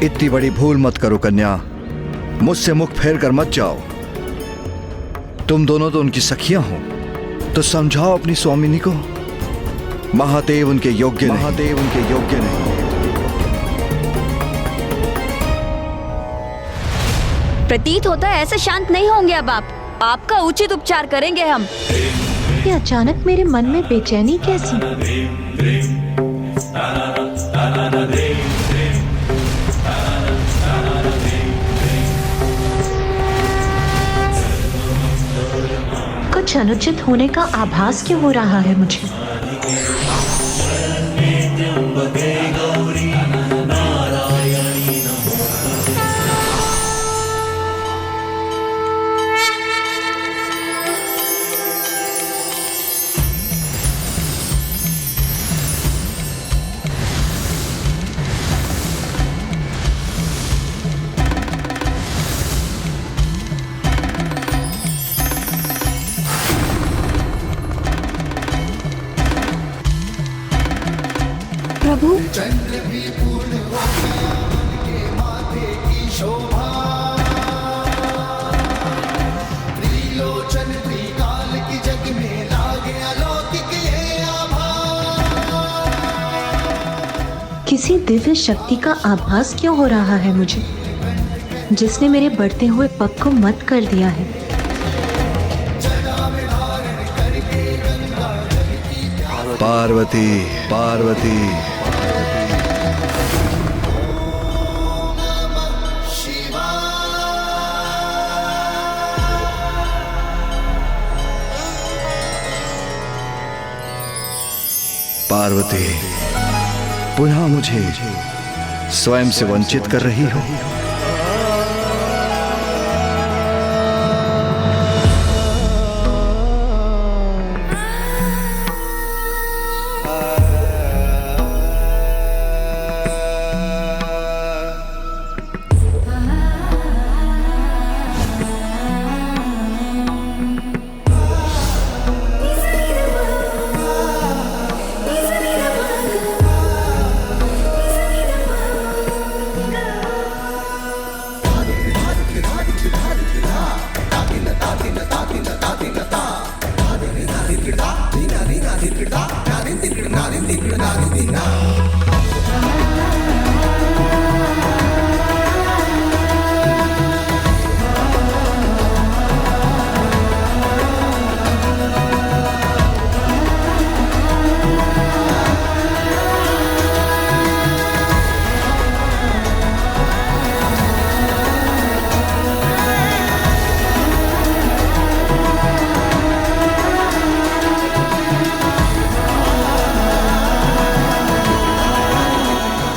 इतनी बड़ी भूल मत करो कन्या, मुझसे मुख फेर कर मत जाओ। तुम दोनों तो उनकी सखियां हो, तो समझाओ अपनी स्वामिनी को। महादेव उनके योग्य नहीं। प्रतीत होता है ऐसे शांत नहीं होंगे अब आप। आपका उचित उपचार करेंगे हम। ये अचानक मेरे मन में बेचैनी कैसी? कुछ अनुचित होने का आभास क्यों हो रहा है मुझे? प्रभु, चंद्र भी पूर्ण हो गया उनके माथे की शोभा। त्रिलोचन त्रिकाल की जग में लागे अलौकिक ये आभा। किसी दिव्य शक्ति का आभास क्यों हो रहा है मुझे, जिसने मेरे बढ़ते हुए पग को मत कर दिया है? पार्वती, पार्वती। पार्वती, पुनः मुझे स्वयं से वंचित कर रही हो।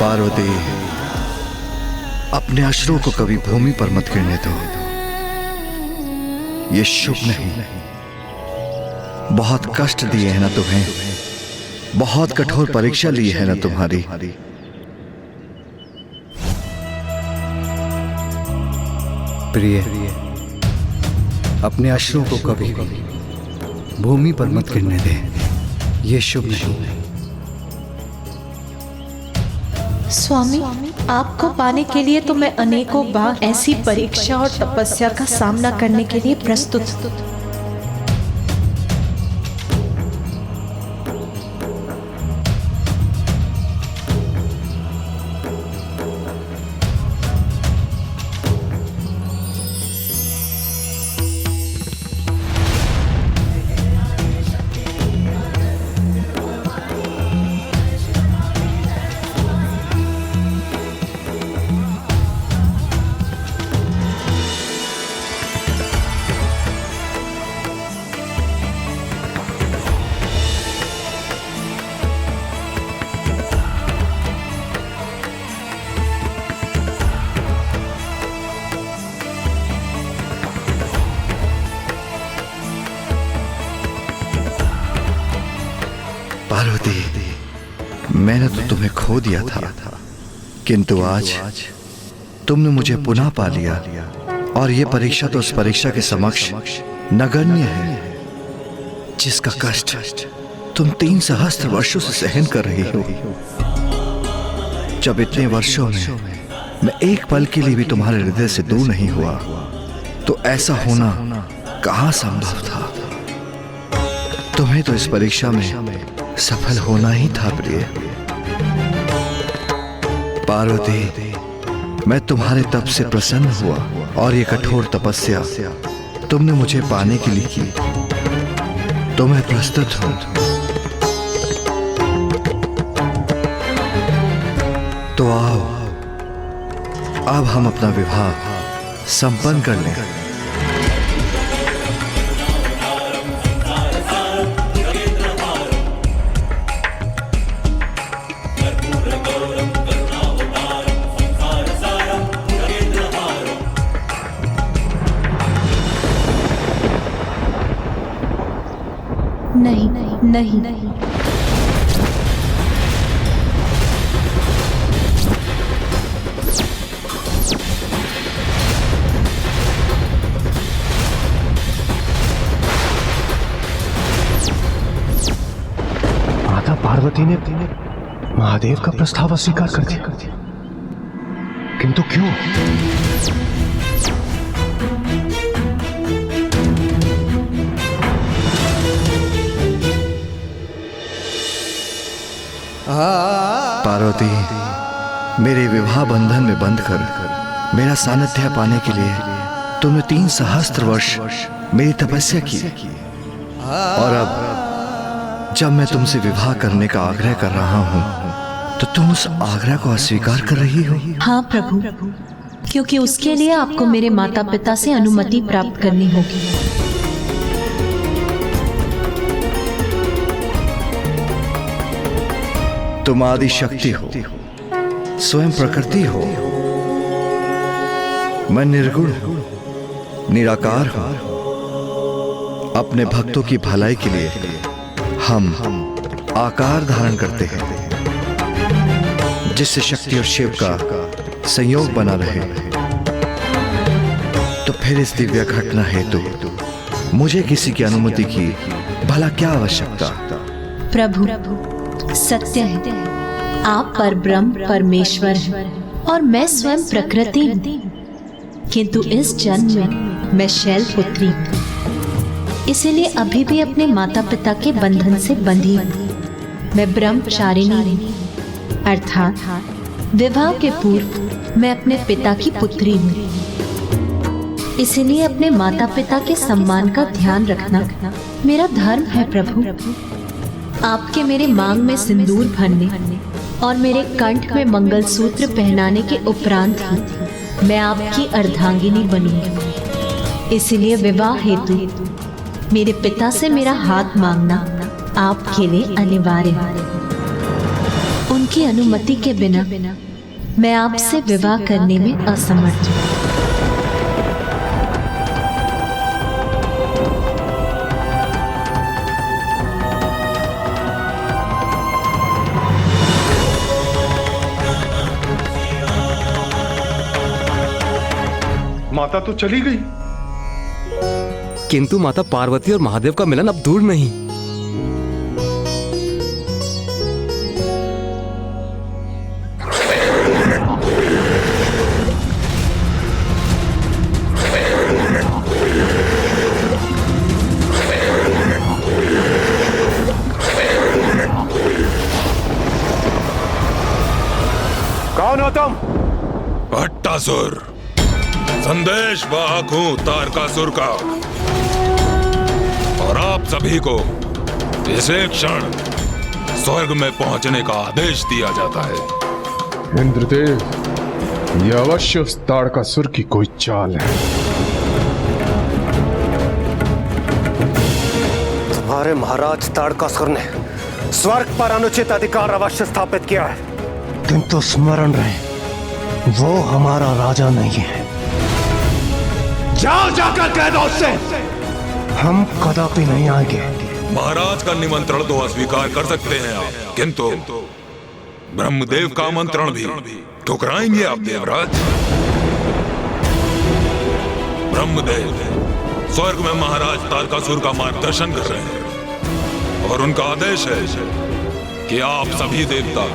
पार्वती, अपने अश्रुओं को कभी भूमि पर मत गिरने दो। ये शुभ नहीं। बहुत कष्ट दिए हैं ना तुम्हें, बहुत कठोर परीक्षा ली है ना तुम्हारी। प्रिय, अपने अश्रुओं को कभी भूमि पर मत गिरने दे। ये शुभ नहीं। स्वामी, आपको पाने के लिए तो मैं अनेकों बार ऐसी परीक्षा और तपस्या का सामना करने के लिए प्रस्तुत हूँ। पार्वती, मैंने तो तुम्हें खो दिया था, किंतु आज तुमने मुझे पुनः पा लिया। और यह परीक्षा तो उस परीक्षा के समक्ष नगण्य है, जिसका कष्ट तुम 3 सहस्त्र वर्षों से सहन कर रही हो। जब इतने वर्षों में मैं एक पल के लिए भी तुम्हारे हृदय से दूर नहीं हुआ, तो ऐसा होना कहां संभव था? तुम्हें तो इस परीक्षा में सफल होना ही था प्रिय। पार्वती, मैं तुम्हारे तप से प्रसन्न हुआ और ये कठोर तपस्या तुमने मुझे पाने के लिए की, तो मैं प्रस्तुत हूं। तो आओ, अब हम अपना विवाह संपन्न कर लें। नहीं नहीं नहीं, माता पार्वती ने महादेव का प्रस्ताव अस्वीकार कर दिया, किंतु क्यों? पार्वती, मेरे विवाह बंधन में बंधकर मेरा सानिध्य पाने के लिए तुमने 3 सहस्त्र वर्ष मेरी तपस्या की, और अब जब मैं तुमसे विवाह करने का आग्रह कर रहा हूं, तो तुम उस आग्रह को अस्वीकार कर रही हो? हाँ प्रभु, क्योंकि उसके लिए आपको मेरे माता पिता से अनुमति प्राप्त करनी होगी। तुम आदि शक्ति हो, स्वयं प्रकृति हो। मैं निर्गुण हूं, निराकार हूं। अपने भक्तों की भलाई के लिए हम आकार धारण करते हैं, जिससे शक्ति और शिव का संयोग बना रहे। तो फिर इस दिव्य घटना हेतु मुझे किसी की अनुमति की भला क्या आवश्यकता? प्रभु, सत्य है, आप परब्रह्म परमेश्वर हैं और मैं स्वयं प्रकृति हूँ, किंतु इस जन्म में मैं शैल पुत्री हूँ, इसीलिए अभी भी अपने माता पिता के बंधन से बंधी हूँ। मैं ब्रह्मचारिणी हूँ, अर्थात विवाह के पूर्व मैं अपने पिता की पुत्री हूँ। इसीलिए अपने माता पिता के सम्मान का ध्यान रखना मेरा धर्म है। प्रभु, आपके मेरे मांग में सिंदूर भरने और मेरे कंठ में मंगलसूत्र पहनाने के उपरांत ही मैं आपकी अर्धांगिनी बनूंगी। इसलिए विवाह हेतु मेरे पिता से मेरा हाथ मांगना आपके लिए अनिवार्य है। उनकी अनुमति के बिना मैं आपसे विवाह करने में असमर्थ हूँ। माता तो चली गई, किंतु माता पार्वती और महादेव का मिलन अब दूर नहीं। कौन हो तुम? भट्टासुर, संदेश वाहक हूं तारकासुर का, और आप सभी को इसे क्षण स्वर्ग में पहुंचने का आदेश दिया जाता है। इंद्रदेव, यह अवश्य उस तारकासुर की कोई चाल है। तुम्हारे महाराज तारकासुर ने स्वर्ग पर अनुचित अधिकार अवश्य स्थापित किया है, किंतु स्मरण रहे, वो हमारा राजा नहीं है। जाओ, जाकर कह दो उससे हम कदापि नहीं आएंगे। महाराज का निमंत्रण तो अस्वीकार कर सकते हैं आप, किंतु ब्रह्मदेव का आमंत्रण भी ठुकराएंगे आप देवराज? ब्रह्मदेव स्वर्ग में महाराज तारकासुर का मार्गदर्शन कर रहे हैं, और उनका आदेश है कि आप सभी देवता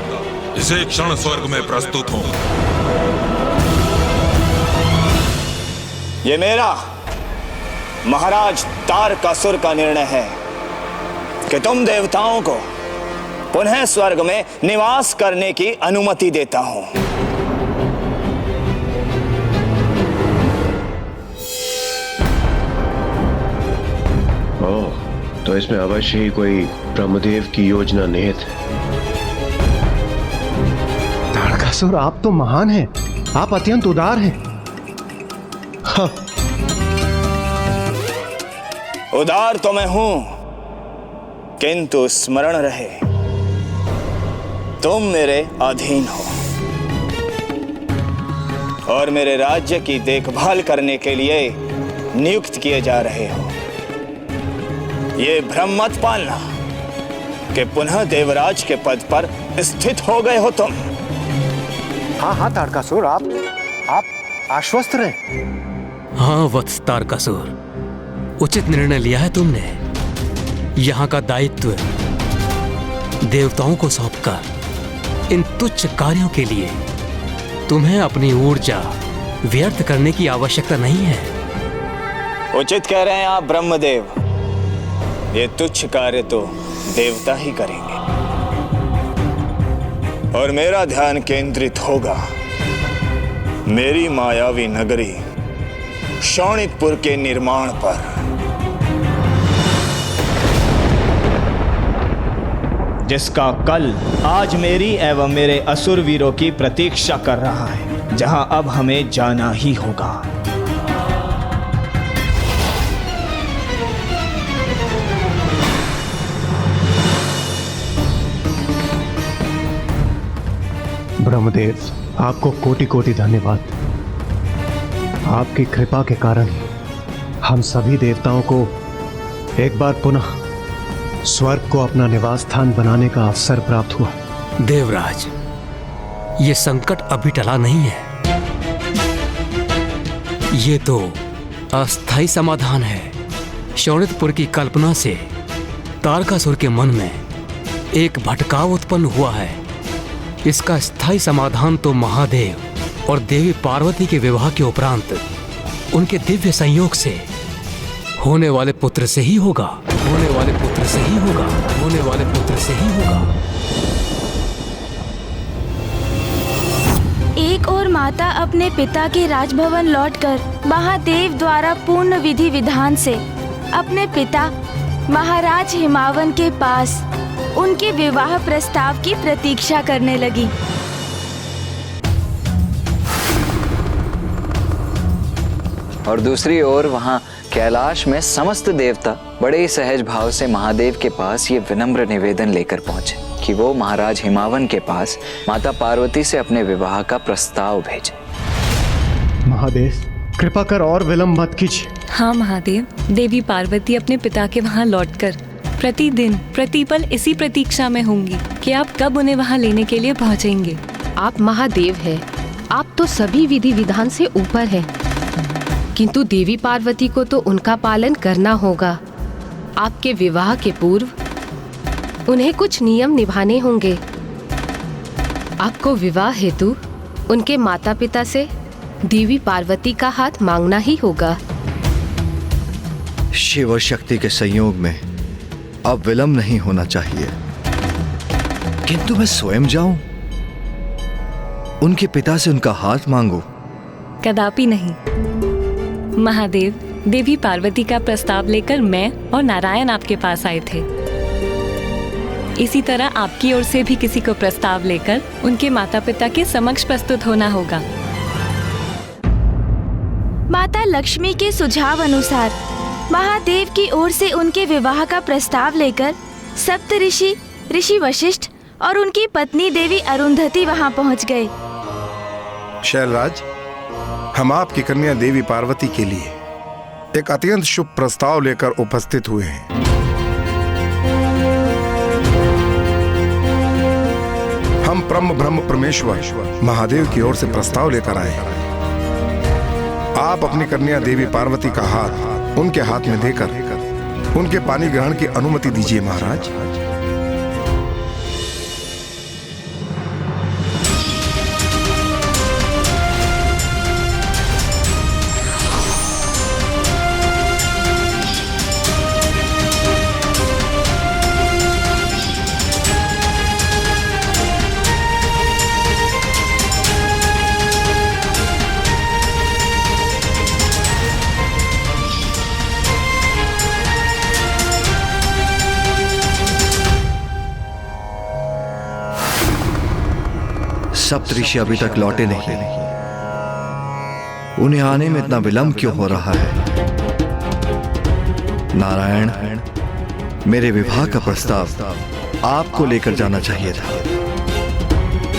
इसे क्षण स्वर्ग में प्रस्तुत हों। ये मेरा महाराज तारकासुर का निर्णय है कि तुम देवताओं को पुनः स्वर्ग में निवास करने की अनुमति देता हूं। ओह, तो इसमें अवश्य ही कोई ब्रह्मदेव की योजना निहित है। तारकासुर, आप तो महान हैं, आप अत्यंत उदार हैं। हाँ। उदार तो मैं हूं, किंतु स्मरण रहे तुम मेरे अधीन हो और मेरे राज्य की देखभाल करने के लिए नियुक्त किए जा रहे हो। ये भ्रम मत पालना कि पुनः देवराज के पद पर स्थित हो गए हो तुम। हाँ हाँ तारकासुर, आप आश्वस्त रहे। हाँ वत्स तारकासुर, उचित निर्णय लिया है तुमने। यहाँ का दायित्व देवताओं को सौंपकर इन तुच्छ कार्यों के लिए तुम्हें अपनी ऊर्जा व्यर्थ करने की आवश्यकता नहीं है। उचित कह रहे हैं आप ब्रह्मदेव, ये तुच्छ कार्य तो देवता ही करेंगे और मेरा ध्यान केंद्रित होगा मेरी मायावी नगरी शोणितपुर के निर्माण पर। जिसका कल आज मेरी एवं मेरे असुर वीरों की प्रतीक्षा कर रहा है, जहां अब हमें जाना ही होगा। ब्रह्मदेव, आपको कोटि कोटि धन्यवाद। आपकी कृपा के कारण हम सभी देवताओं को एक बार पुनः स्वर्ग को अपना निवास स्थान बनाने का अवसर प्राप्त हुआ। देवराज, ये संकट अभी टला नहीं है। ये तो अस्थायी समाधान है। शोणितपुर की कल्पना से तारकासुर के मन में एक भटकाव उत्पन्न हुआ है। इसका स्थायी समाधान तो महादेव और देवी पार्वती के विवाह के उपरांत उनके दिव्य संयोग से होने वाले पुत्र से ही होगा। होने वाले पुत्र से ही होगा। होने वाले पुत्र से ही होगा। एक और माता अपने पिता के राजभवन लौटकर महादेव द्वारा पूर्ण विधि विधान से अपने पिता महाराज हिमावन के पास उनके विवाह प्रस्ताव की प्रतीक्षा करने लगी। और दूसरी ओर वहां कैलाश में समस्त देवता बड़े ही सहज भाव से महादेव के पास ये विनम्र निवेदन लेकर पहुंचे कि वो महाराज हिमावन के पास माता पार्वती से अपने विवाह का प्रस्ताव भेजे। महादेव, कृपा कर और विलंब मत कीजिए। हाँ महादेव, देवी पार्वती अपने पिता के वहाँ लौटकर प्रतिदिन प्रतिपल इसी प्रतीक्षा में होंगी कि आप कब उन्हें वहाँ लेने के लिए पहुँचेंगे। आप महादेव हैं, आप तो सभी विधि विधान से ऊपर हैं, किंतु देवी पार्वती को तो उनका पालन करना होगा। आपके विवाह के पूर्व उन्हें कुछ नियम निभाने होंगे। आपको विवाह हेतु उनके माता पिता से देवी पार्वती का हाथ मांगना ही होगा। शिव और शक्ति के संयोग में अब विलंब नहीं होना चाहिए, किंतु मैं स्वयं जाऊं, उनके पिता से उनका हाथ मांगू? कदापि नहीं महादेव। देवी पार्वती का प्रस्ताव लेकर मैं और नारायण आपके पास आए थे। इसी तरह आपकी ओर से भी किसी को प्रस्ताव लेकर उनके माता पिता के समक्ष प्रस्तुत होना होगा। माता लक्ष्मी के सुझाव अनुसार महादेव की ओर से उनके विवाह का प्रस्ताव लेकर सप्त ऋषि, ऋषि वशिष्ठ और उनकी पत्नी देवी अरुंधति वहां पहुंच गए। शैलराज, हम आपकी कन्या देवी पार्वती के लिए एक अत्यंत शुभ प्रस्ताव लेकर उपस्थित हुए हैं। हम ब्रह्म परमेश्वर महादेव की ओर से प्रस्ताव लेकर आए हैं। आप अपनी कन्या देवी पार्वती का हाथ उनके हाथ में देकर उनके पानी ग्रहण की अनुमति दीजिए महाराज। सप्तऋषि अभी तक लौटे नहीं। उन्हें आने में इतना विलंब क्यों हो रहा है? नारायण, मेरे विवाह का प्रस्ताव आपको लेकर जाना चाहिए था,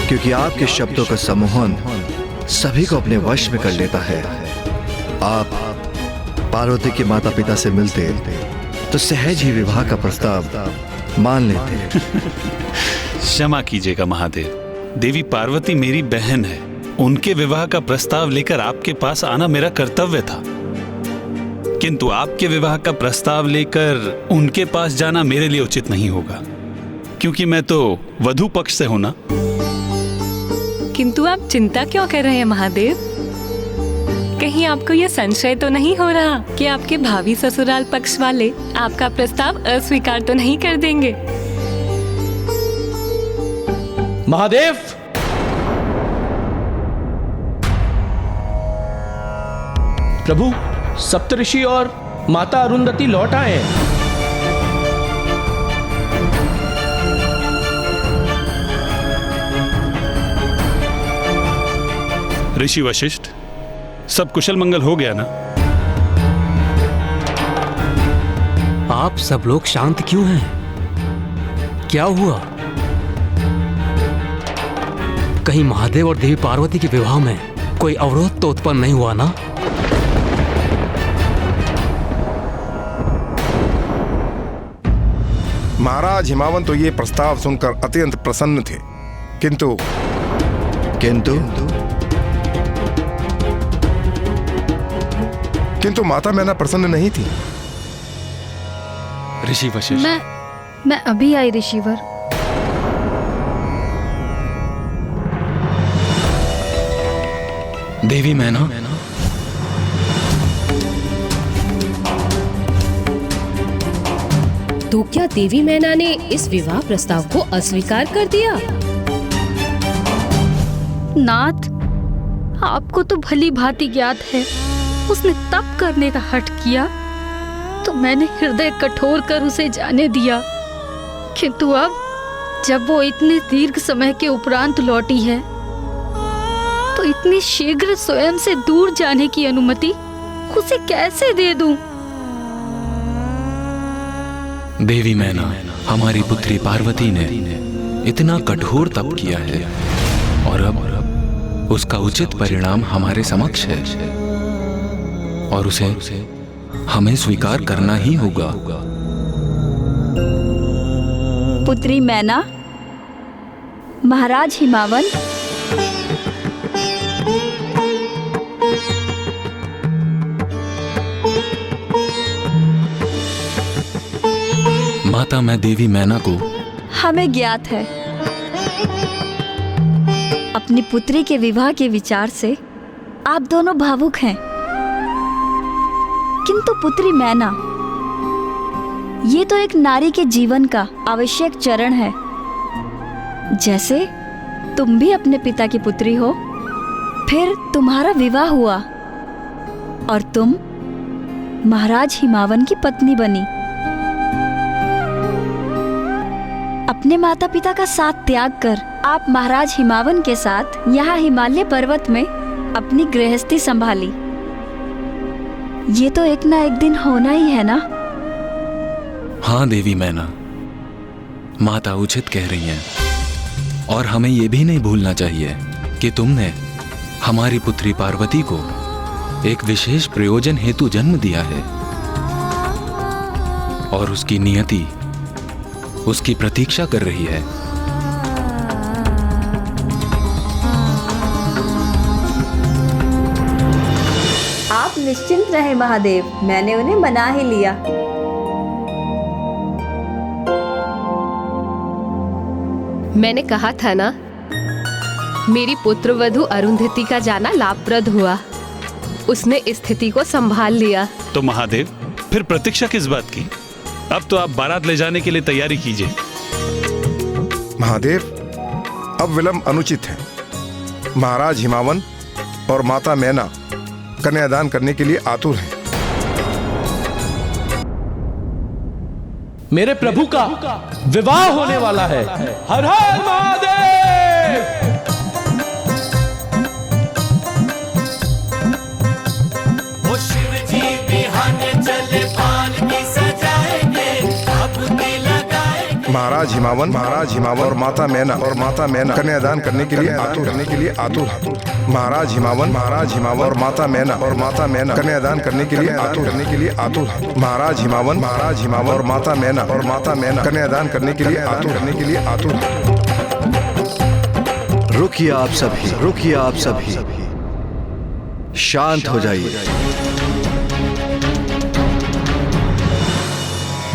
क्योंकि आपके शब्दों का सम्मोहन सभी को अपने वश में कर लेता है। आप पार्वती के माता पिता से मिलते तो सहज ही विवाह का प्रस्ताव मान लेते। क्षमा कीजिएगा महादेव, देवी पार्वती मेरी बहन है। उनके विवाह का प्रस्ताव लेकर आपके पास आना मेरा कर्तव्य था, किंतु आपके विवाह का प्रस्ताव लेकर उनके पास जाना मेरे लिए उचित नहीं होगा, क्योंकि मैं तो वधू पक्ष से हूं ना। किंतु आप चिंता क्यों कर रहे हैं महादेव? कहीं आपको यह संशय तो नहीं हो रहा कि आपके भावी ससुराल पक्ष वाले आपका प्रस्ताव अस्वीकार तो नहीं कर देंगे? महादेव, प्रभु, सप्तऋषि और माता अरुंधति लौट आए हैं। ऋषि वशिष्ठ, सब कुशल मंगल हो गया ना? आप सब लोग शांत क्यों हैं? क्या हुआ? कहीं महादेव और देवी पार्वती के विवाह में कोई अवरोध तो उत्पन्न नहीं हुआ ना? महाराज हिमावन तो ये प्रस्ताव सुनकर अत्यंत प्रसन्न थे, किंतु किंतु माता मैना प्रसन्न नहीं थी। ऋषि वशिष्ठ, मैं अभी आई ऋषिवर। देवी मैना, तो क्या देवी मैना ने इस विवाह प्रस्ताव को अस्वीकार कर दिया? नाथ, आपको तो भली भांति ज्ञात है, उसने तप करने का हठ किया तो मैंने हृदय कठोर कर उसे जाने दिया, किंतु अब जब वो इतने दीर्घ समय के उपरांत लौटी है तो इतनी शीघ्र स्वयं से दूर जाने की अनुमति उसे कैसे दे दूं? देवी मैना, हमारी पुत्री पार्वती ने इतना कठोर तप किया है और अब उसका उचित परिणाम हमारे समक्ष है और उसे हमें स्वीकार करना ही होगा। पुत्री मैना, महाराज हिमावन, माता, मैं देवी मैना को हमें ज्ञात है अपनी पुत्री के विवाह के विचार से आप दोनों भावुक हैं, किंतु पुत्री मैना, ये तो एक नारी के जीवन का आवश्यक चरण है। जैसे तुम भी अपने पिता की पुत्री हो, फिर तुम्हारा विवाह हुआ और तुम महाराज हिमावन की पत्नी बनी। अपने माता पिता का साथ त्याग कर आप महाराज हिमावन के साथ यहाँ हिमालय पर्वत में अपनी गृहस्थी संभाली। ये तो एक ना एक दिन होना ही है ना? हाँ देवी मैना, माता उचित कह रही हैं और हमें यह भी नहीं भूलना चाहिए कि तुमने हमारी पुत्री पार्वती को एक विशेष प्रयोजन हेतु जन्म दिया है और उसकी नियति उसकी प्रतीक्षा कर रही है। आप निश्चिंत रहे महादेव, मैंने उन्हें मना ही लिया। मैंने कहा था ना, मेरी पुत्रवधू अरुंधति का जाना लाभप्रद हुआ। उसने स्थिति को संभाल लिया। तो महादेव, फिर प्रतीक्षा किस बात की? अब तो आप बारात ले जाने के लिए तैयारी कीजिए। महादेव, अब विलंब अनुचित है। महाराज हिमावन और माता मैना कन्यादान करने के लिए आतुर हैं। मेरे प्रभु का विवाह होने वाला है। हर हर महादेव। महाराज हिमावन और माता मैना कन्यादान करने के लिए आतुर। महाराज हिमावन और माता मैना कन्यादान करने के लिए आतुर। महाराज हिमावन और माता मैना कन्यादान करने के लिए आतुर। रुकिए आप सभी, शांत हो जाइए।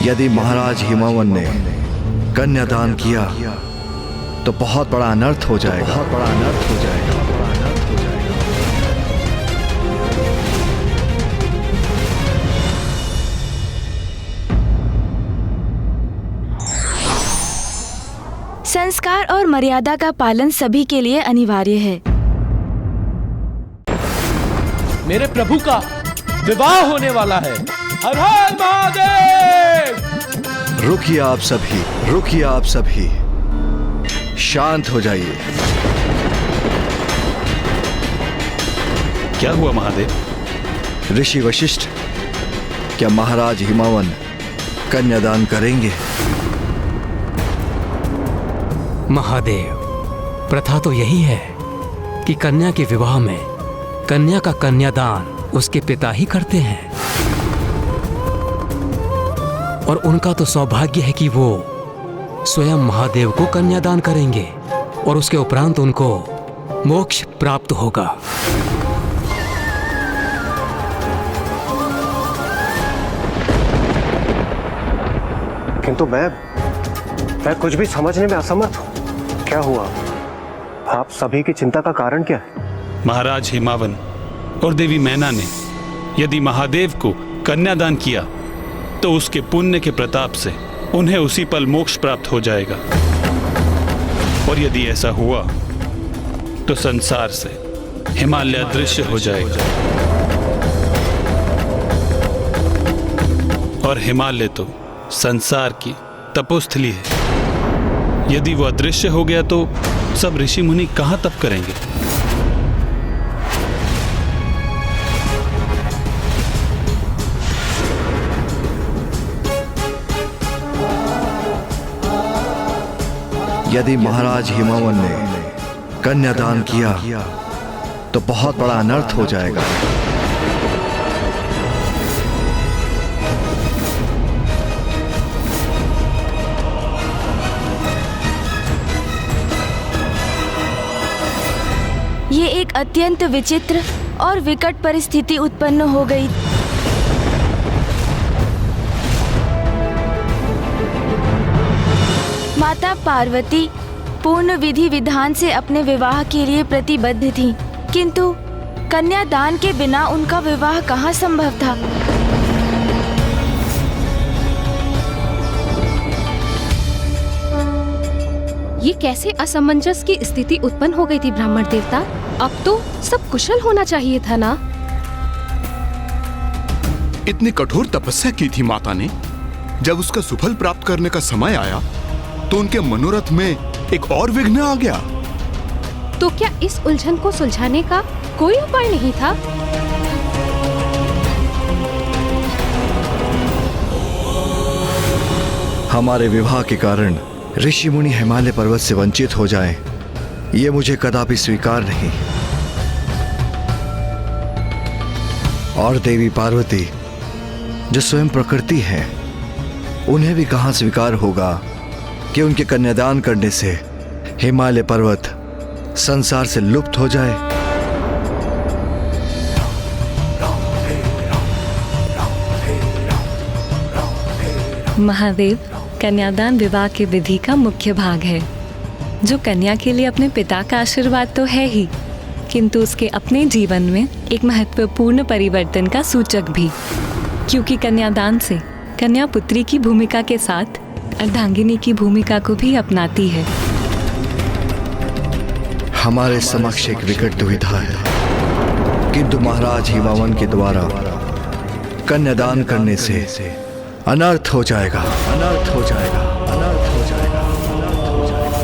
यदि महाराज हिमावन ने कन्यादान किया तो बहुत बड़ा अनर्थ हो जाएगा। संस्कार और मर्यादा का पालन सभी के लिए अनिवार्य है। मेरे प्रभु का विवाह होने वाला है। हर हर महादेव। रुकिए आप सभी, शांत हो जाइए। क्या हुआ महादेव? ऋषि वशिष्ठ, क्या महाराज हिमावन कन्यादान करेंगे? महादेव, प्रथा तो यही है कि कन्या के विवाह में कन्या का कन्यादान उसके पिता ही करते हैं, और उनका तो सौभाग्य है कि वो स्वयं महादेव को कन्यादान करेंगे और उसके उपरांत उनको मोक्ष प्राप्त होगा। किंतु मैं कुछ भी समझने में असमर्थ हूं। क्या हुआ? आप सभी की चिंता का कारण क्या है? महाराज हिमावन और देवी मैना ने यदि महादेव को कन्यादान किया तो उसके पुण्य के प्रताप से उन्हें उसी पल मोक्ष प्राप्त हो जाएगा, और यदि ऐसा हुआ तो संसार से हिमालय अदृश्य हो जाएगा, और हिमालय तो संसार की तपोस्थली है। यदि वो अदृश्य हो गया तो सब ऋषि मुनि कहां तप करेंगे? यदि महाराज हिमावन ने कन्यादान किया तो बहुत बड़ा अनर्थ हो जाएगा। ये एक अत्यंत विचित्र और विकट परिस्थिति उत्पन्न हो गई। माता पार्वती पूर्ण विधि विधान से अपने विवाह के लिए प्रतिबद्ध थीं, किंतु कन्यादान के बिना उनका विवाह कहाँ संभव था। ये कैसे असमंजस की स्थिति उत्पन्न हो गई थी ब्राह्मण देवता? अब तो सब कुशल होना चाहिए था ना? इतनी कठोर तपस्या की थी माता ने। जब उसका सुफल प्राप्त करने का समय आया तो उनके मनोरथ में एक और विघ्न आ गया। तो क्या इस उलझन को सुलझाने का कोई उपाय नहीं था? हमारे विवाह के कारण ऋषि मुनि हिमालय पर्वत से वंचित हो जाएं, ये मुझे कदापि स्वीकार नहीं। और देवी पार्वती जो स्वयं प्रकृति है, उन्हें भी कहां स्वीकार होगा कि उनके कन्यादान करने से हिमालय पर्वत संसार से लुप्त हो जाए। महादेव, कन्यादान विवाह की विधि का मुख्य भाग है, जो कन्या के लिए अपने पिता का आशीर्वाद तो है ही, किंतु उसके अपने जीवन में एक महत्वपूर्ण परिवर्तन का सूचक भी, क्योंकि कन्यादान से कन्या पुत्री की भूमिका के साथ अर्धांगिनी की भूमिका को भी अपनाती है। हमारे समक्ष एक विकट दुविधा है, किंतु महाराज हिमावन के द्वारा कन्यादान करने से अनर्थ हो जाएगा, अनर्थ हो जाएगा, अनर्थ हो जाएगा, अनर्थ हो जाएगा,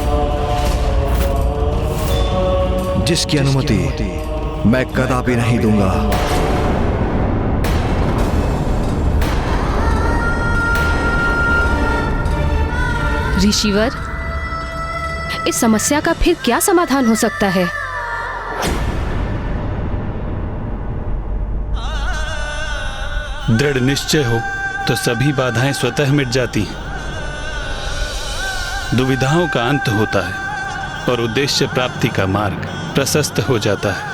जिसकी अनुमति मैं कदापि नहीं दूंगा। ऋषिवर, इस समस्या का फिर क्या समाधान हो सकता है? दृढ़ निश्चय हो तो सभी बाधाएं स्वतः मिट जाती हैं। दुविधाओं का अंत होता है और उद्देश्य प्राप्ति का मार्ग प्रशस्त हो जाता है।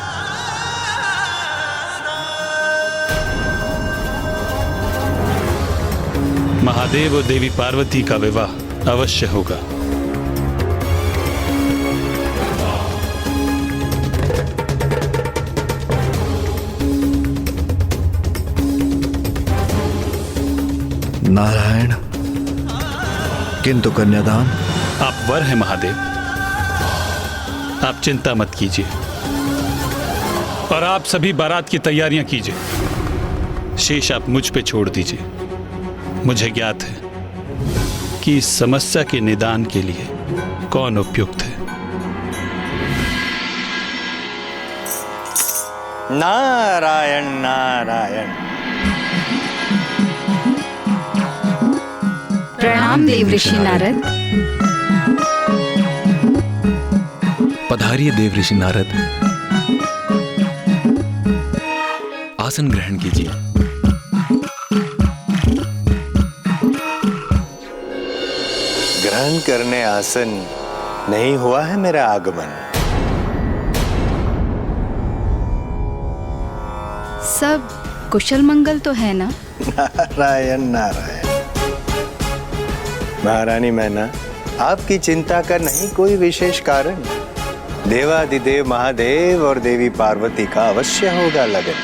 महादेव और देवी पार्वती का विवाह अवश्य होगा। नारायण, किंतु कन्यादान? आप वर हैं महादेव, आप चिंता मत कीजिए और आप सभी बारात की तैयारियां कीजिए। शेष आप मुझ पे छोड़ दीजिए। मुझे ज्ञात है कि इस समस्या के निदान के लिए कौन उपयुक्त है। नारायण नारायण। प्रणाम देव ऋषि नारद। पधारिए देव ऋषि नारद, आसन ग्रहण कीजिए। ग्रहण करने आसन नहीं हुआ है मेरा आगमन। सब कुशल मंगल तो है ना? नारायण नारायण। महारानी मैना, आपकी चिंता का नहीं कोई विशेष कारण। देवादिदेव महादेव और देवी पार्वती का अवश्य होगा लगन।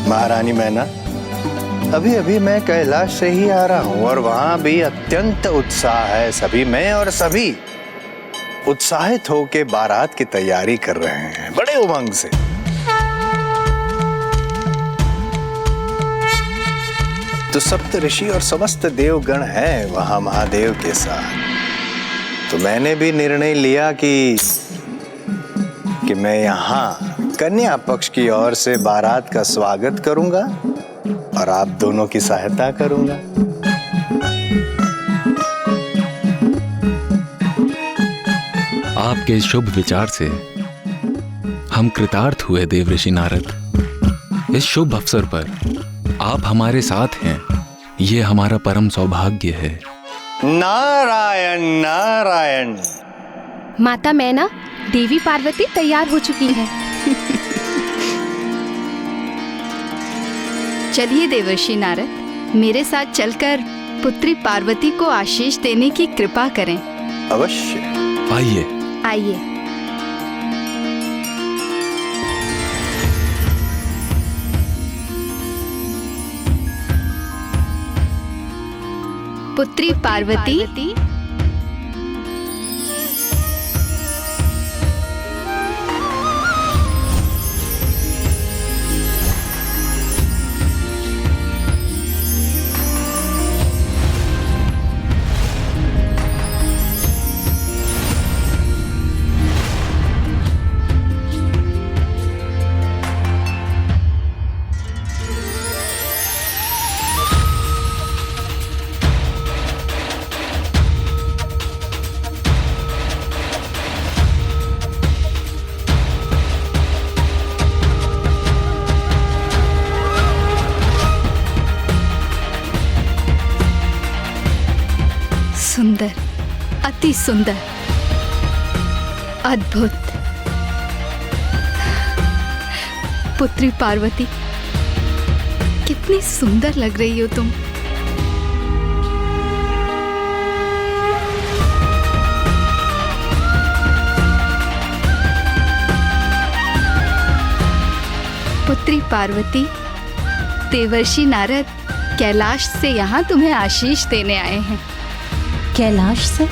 महारानी मैना, अभी अभी मैं कैलाश से ही आ रहा हूं और वहां भी अत्यंत उत्साह है। सभी में और सभी उत्साहित होकर बारात की तैयारी कर रहे हैं बड़े उमंग से। तो सप्त ऋषि और समस्त देवगण हैं वहां महादेव के साथ। तो मैंने भी निर्णय लिया कि मैं यहाँ कन्या पक्ष की ओर से बारात का स्वागत करूंगा और आप दोनों की सहायता करूंगा। आपके इस शुभ विचार से हम कृतार्थ हुए देव ऋषि नारद। इस शुभ अवसर पर आप हमारे साथ हैं, ये हमारा परम सौभाग्य है। नारायण नारायण। माता मैना, देवी पार्वती तैयार हो चुकी है। चलिए देवर्षि नारद, मेरे साथ चलकर पुत्री पार्वती को आशीष देने की कृपा करें। अवश्य। आइए आइए। पुत्री पार्वती, सुंदर, अति सुंदर, अद्भुत। पुत्री पार्वती, कितनी सुंदर लग रही हो तुम। पुत्री पार्वती, देवर्षि नारद कैलाश से यहाँ तुम्हें आशीष देने आए हैं। कैलाश से?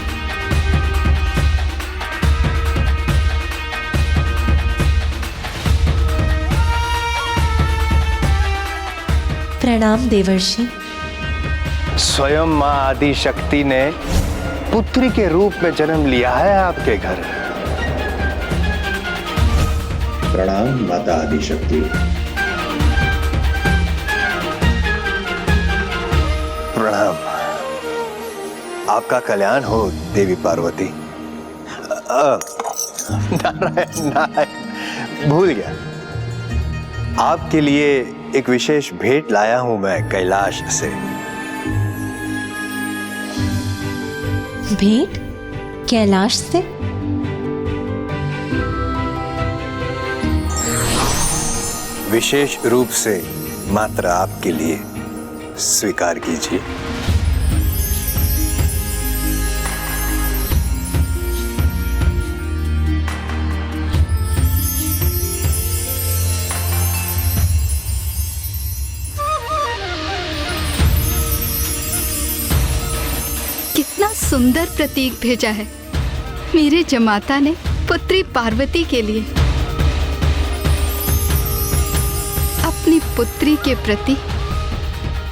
प्रणाम देवर्षि। स्वयं माँ आदि शक्ति ने पुत्री के रूप में जन्म लिया है आपके घर। प्रणाम माता आदि शक्ति। प्रणाम। आपका कल्याण हो देवी पार्वती। नारायण नारायण, भूल गया। आपके लिए एक विशेष भेंट लाया हूं मैं कैलाश से। भेंट कैलाश से? विशेष रूप से मात्र आपके लिए, स्वीकार कीजिए। कितना सुंदर प्रतीक भेजा है मेरे जमाता ने पुत्री पार्वती के लिए। अपनी पुत्री के प्रति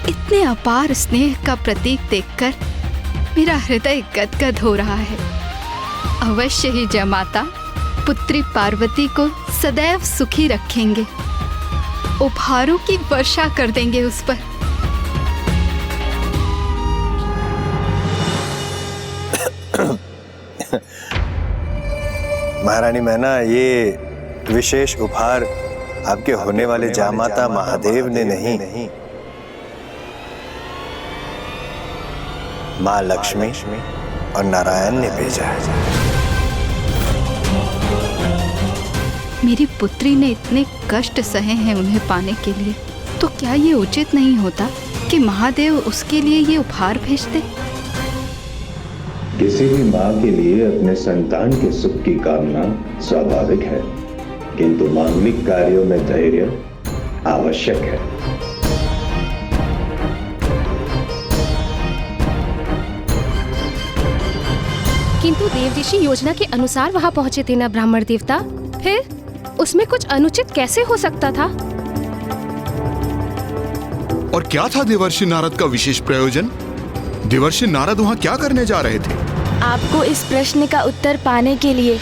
इतने अपार स्नेह का प्रतीक देखकर मेरा हृदय गदगद हो रहा है। अवश्य ही जमाता पुत्री पार्वती को सदैव सुखी रखेंगे, उपहारों की वर्षा कर देंगे उस पर। महारानी मैना, ये विशेष उपहार आपके होने वाले जामाता महादेव ने नहीं, माँ लक्ष्मी और नारायण ने भेजा है। मेरी पुत्री ने इतने कष्ट सहे हैं उन्हें पाने के लिए, तो क्या ये उचित नहीं होता कि महादेव उसके लिए ये उपहार भेजते? किसी भी माँ के लिए अपने संतान के सुख की कामना स्वाभाविक है, किंतु मांगलिक कार्यों में धैर्य आवश्यक है। किंतु देव ऋषि योजना के अनुसार वहां पहुंचे थे ना ब्राह्मण देवता, फिर उसमें कुछ अनुचित कैसे हो सकता था? और क्या था देवर्षि नारद का विशेष प्रयोजन? देवर्षि नारद वहां क्या करने जा रहे थे? आपको इस प्रश्न का उत्तर पाने के लिए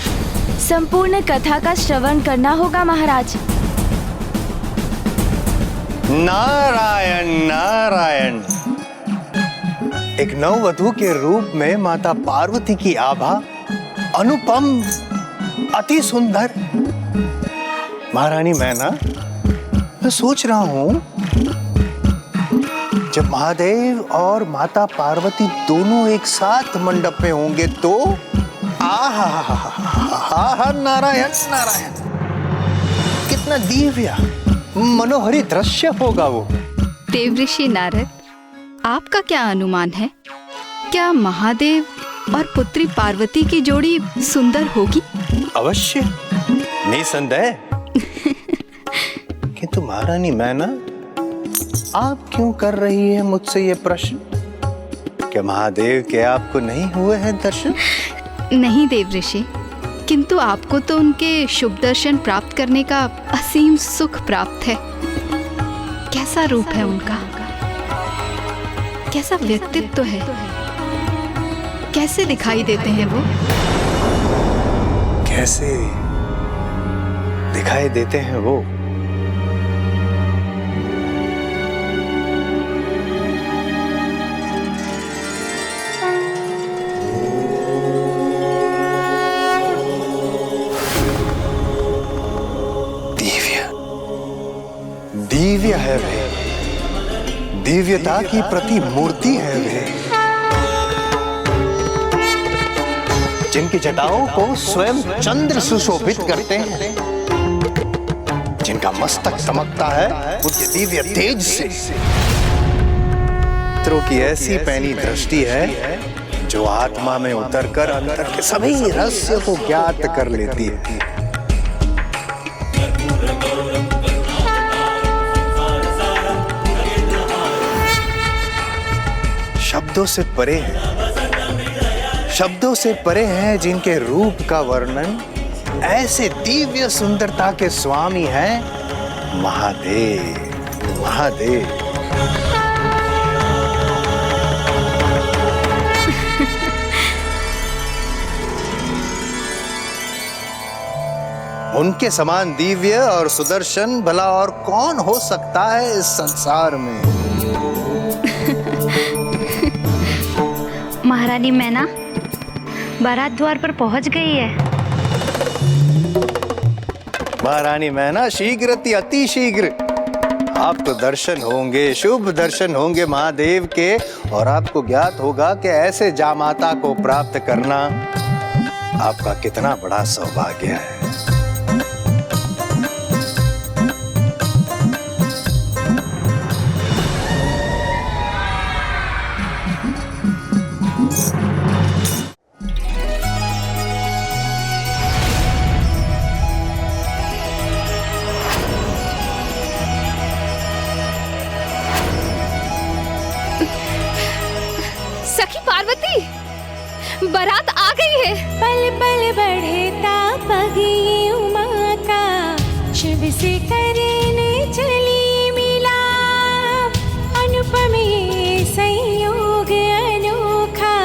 संपूर्ण कथा का श्रवण करना होगा महाराज। नारायण नारायण, एक नववधू के रूप में माता पार्वती की आभा अनुपम, अति सुंदर। महारानी मैना, मैं सोच रहा हूं जब महादेव और माता पार्वती दोनों एक साथ मंडप में होंगे तो आहा, नारायण नारायण, कितना दिव्य मनोहरी दृश्य होगा वो। देव ऋषि नारद, आपका क्या अनुमान है? क्या महादेव और पुत्री पार्वती की जोड़ी सुंदर होगी? अवश्य, निसंदेह। किंतु महारानी मैना, आप क्यों कर रही है मुझसे ये प्रश्न? क्या महादेव के आपको नहीं हुए हैं दर्शन? नहीं देव ऋषि, किंतु आपको तो उनके शुभ दर्शन प्राप्त करने का असीम सुख प्राप्त है। कैसा रूप है उनका, कैसा व्यक्तित्व है, कैसे दिखाई देते हैं वो? कैसे दिखाई देते हैं वो? दिव्य है वे, दिव्यता की प्रतिमूर्ति है वे, जिनकी जटाओं को स्वयं चंद्र सुशोभित करते हैं, जिनका मस्तक चमकता है उनके दिव्य तेज से। नेत्रों की ऐसी पैनी दृष्टि है जो आत्मा में उतरकर अंतर के सभी रहस्य को ज्ञात कर लेती है। शब्दों से परे है, शब्दों से परे हैं जिनके रूप का वर्णन ऐसे दिव्य सुंदरता के स्वामी हैं महादेव। महादेव उनके समान दिव्य और सुदर्शन भला और कौन हो सकता है इस संसार में? महारानी मैना बारात द्वार पर पहुंच गई है। महारानी मैना शीघ्र अति शीघ्र आपको दर्शन होंगे, शुभ दर्शन होंगे महादेव के, और आपको ज्ञात होगा कि ऐसे जामाता को प्राप्त करना आपका कितना बड़ा सौभाग्य है। सखी पार्वती, बारात आ गई है। पल पल बढ़ता पगी उमा का, शिव से करने चली मिलाप। अनुपम ये संयोग अनोखा,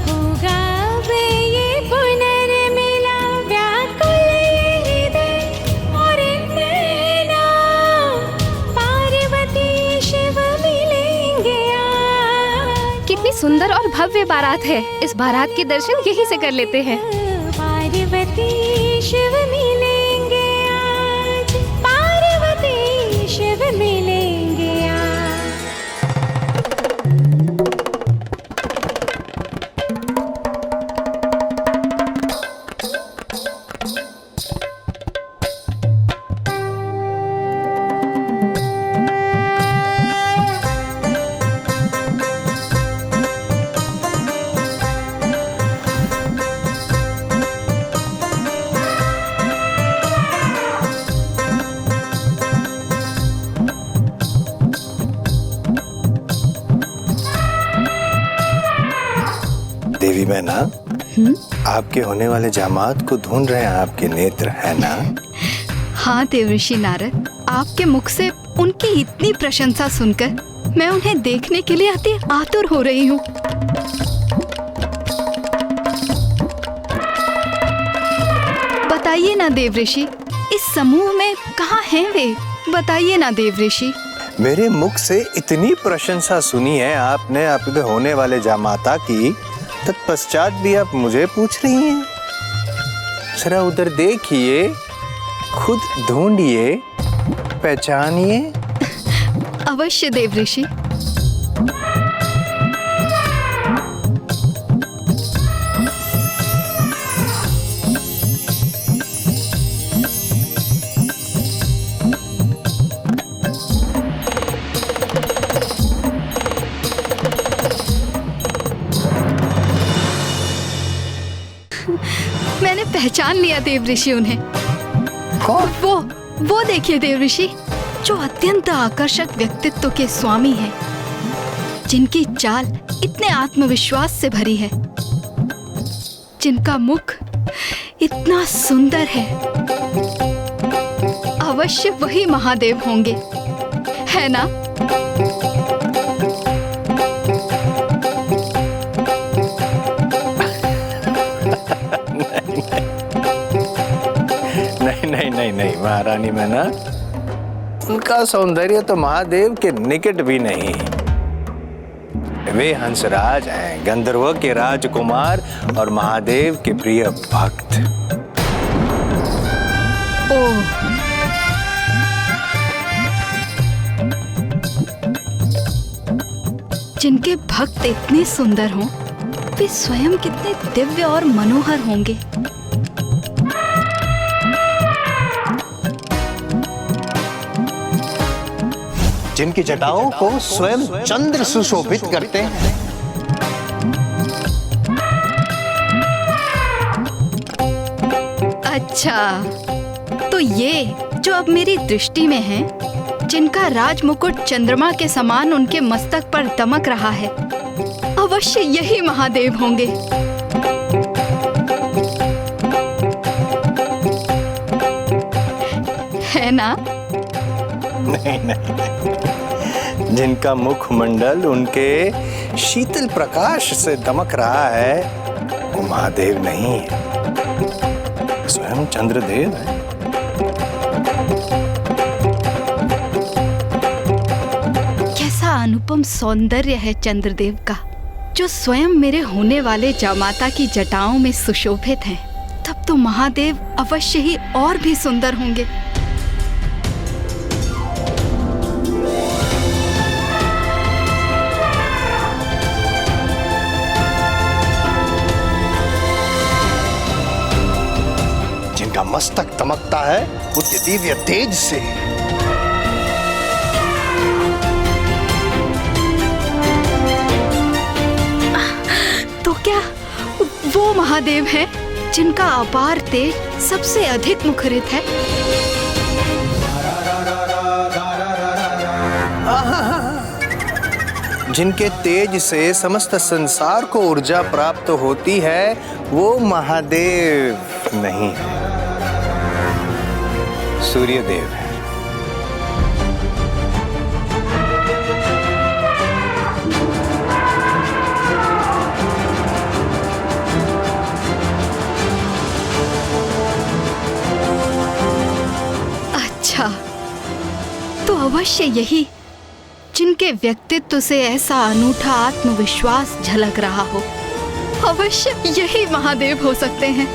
होगा अब ये पुनर्मिलाप। व्याकुल ये हृदय और नैना, पार्वती शिव मिलेंगे आज। कितनी सुंदर और भव्य बारात है। इस बारात के दर्शन यहीं से कर लेते हैं। पार्वती शिव मिलेंगे आज, पार्वती शिव मिलेंगे आज। देवी मैना, आपके होने वाले जामात को ढूंढ रहे हैं आपके नेत्र, है ना? हाँ देवऋषि नारद, आपके मुख से उनकी इतनी प्रशंसा सुनकर मैं उन्हें देखने के लिए अति आतुर हो रही हूँ। बताइए ना देवऋषि, इस समूह में कहाँ हैं वे? बताइए ना देवऋषि। मेरे मुख से इतनी प्रशंसा सुनी है आपने आपके होने वाले जामाता की, तत्पश्चात भी आप मुझे पूछ रही हैं? जरा उधर देखिए, खुद ढूंढिए, पहचानिए। अवश्य देवऋषि। मैंने पहचान लिया देवऋषि उन्हें। वो देखिए देवऋषि, जो अत्यंत आकर्षक व्यक्तित्व के स्वामी हैं, जिनकी चाल इतने आत्मविश्वास से भरी है, जिनका मुख इतना सुंदर है, अवश्य वही महादेव होंगे, है ना? नहीं महारानी मैना, उनका सौंदर्य तो महादेव के निकट भी नहीं। वे हंसराज हैं, गंधर्व के राजकुमार और महादेव के प्रिय भक्त। ओह, जिनके भक्त इतने सुंदर हों, वे स्वयं कितने दिव्य और मनोहर होंगे। जिनकी जटाओं को स्वयं चंद्र सुशोभित करते हैं। अच्छा, तो ये जो अब मेरी दृष्टि में है, जिनका राजमुकुट चंद्रमा के समान उनके मस्तक पर दमक रहा है, अवश्य यही महादेव होंगे। है ना? नहीं, जिनका मुखमंडल उनके शीतल प्रकाश से दमक रहा है, वो महादेव नहीं है, स्वयं चंद्रदेव है। कैसा अनुपम सौंदर्य है चंद्रदेव का, जो स्वयं मेरे होने वाले जामाता की जटाओं में सुशोभित हैं, तब तो महादेव अवश्य ही और भी सुंदर होंगे। जिनका मस्तक दमकता है उस दिव्य तेज से। तो क्या वो महादेव हैं जिनका अपार तेज सबसे अधिक मुखरित है? जिनके तेज से समस्त संसार को ऊर्जा प्राप्त होती है, वो महादेव नहीं है, सूर्यदेव है। अच्छा, तो अवश्य यही जिनके व्यक्तित्व से ऐसा अनूठा आत्मविश्वास झलक रहा हो, अवश्य यही महादेव हो सकते हैं।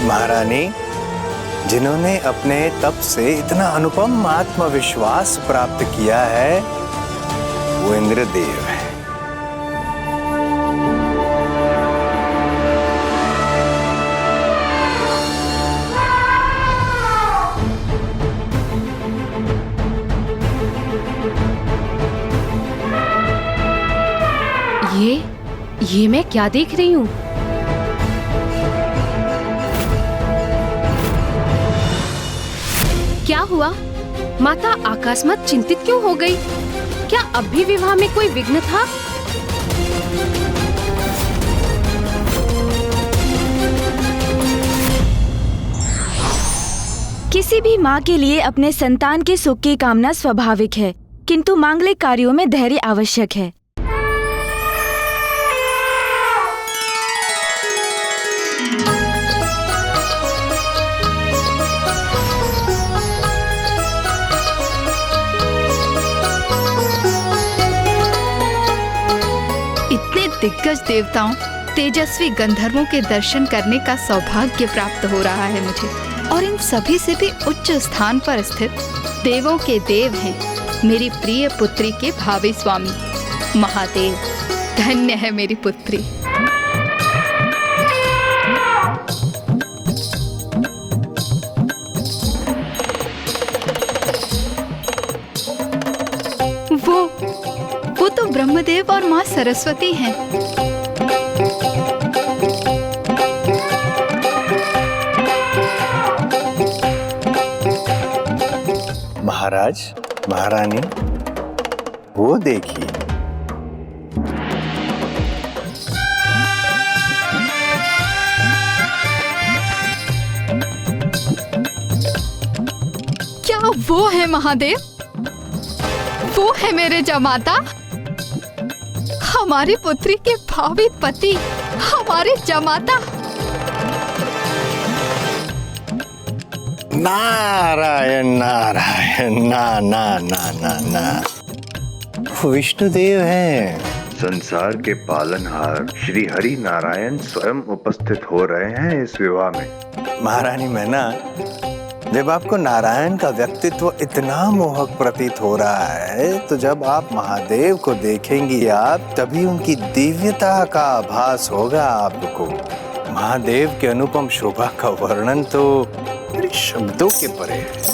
महारानी, जिन्होंने अपने तप से इतना अनुपम आत्मविश्वास प्राप्त किया है, वो इंद्रदेव है। ये मैं क्या देख रही हूँ? क्या हुआ? माता अकस्मात चिंतित क्यों हो गई? क्या अब भी विवाह में कोई विघ्न था? किसी भी माँ के लिए अपने संतान के सुख की कामना स्वाभाविक है, किंतु मांगलिक कार्यों में धैर्य आवश्यक है। इतने दिग्गज देवताओं, तेजस्वी गंधर्वों के दर्शन करने का सौभाग्य प्राप्त हो रहा है मुझे, और इन सभी से भी उच्च स्थान पर स्थित देवों के देव हैं मेरी प्रिय पुत्री के भावी स्वामी महादेव। धन्य है मेरी पुत्री। वो तो ब्रह्मदेव और माँ सरस्वती हैं। महाराज, महारानी, वो देखिए। क्या वो है महादेव? वो है मेरे जमाता, हमारी पुत्री के भावी पति, हमारे जमाता। नारायण नारायण, ना ना ना ना ना, विष्णुदेव हैं। संसार के पालनहार श्री हरि नारायण स्वयं उपस्थित हो रहे हैं इस विवाह में। महारानी मैना, जब आपको नारायण का व्यक्तित्व इतना मोहक प्रतीत हो रहा है, तो जब आप महादेव को देखेंगी आप, तभी उनकी दिव्यता का आभास होगा आपको। महादेव के अनुपम शोभा का वर्णन तो मेरे शब्दों के परे है।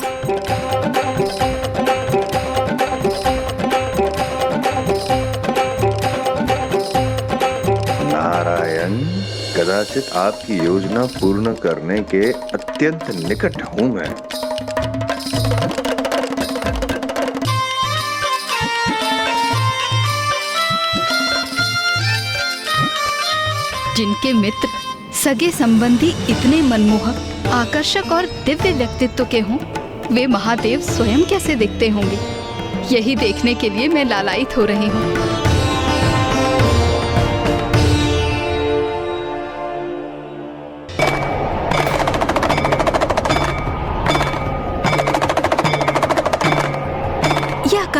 नारायण, कदाचित आपकी योजना पूर्ण करने के अत्यंत निकट हूं मैं। जिनके मित्र, सगे संबंधी इतने मनमोहक, आकर्षक और दिव्य व्यक्तित्व के हों, वे महादेव स्वयं कैसे दिखते होंगे, यही देखने के लिए मैं लालायित हो रही हूँ।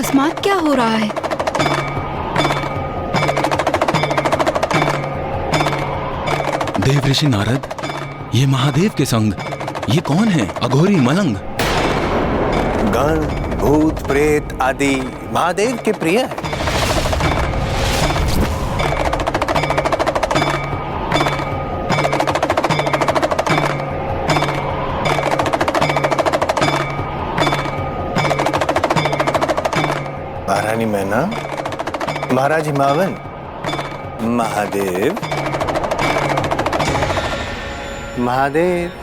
अकस्मात क्या हो रहा है? देव ऋषि नारद, ये महादेव के संग ये कौन है? अघोरी मलंग। गण भूत प्रेत आदि महादेव के प्रिय है। महारानी मैना, महाराज हिमावन, महादेव, महादेव।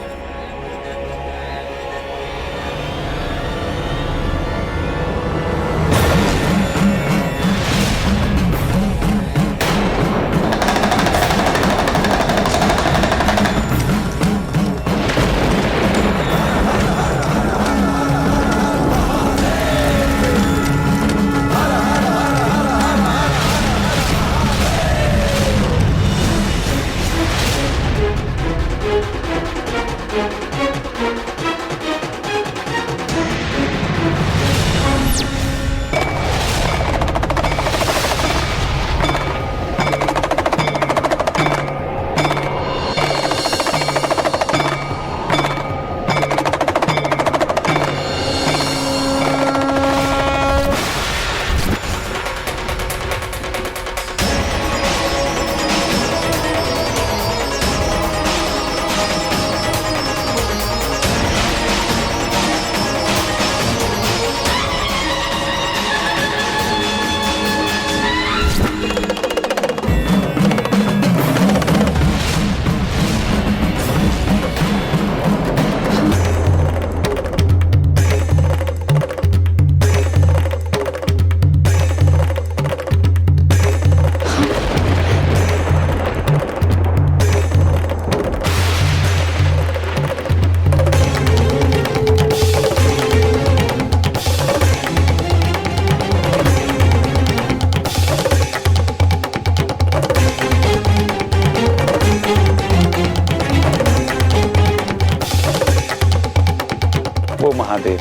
महादेव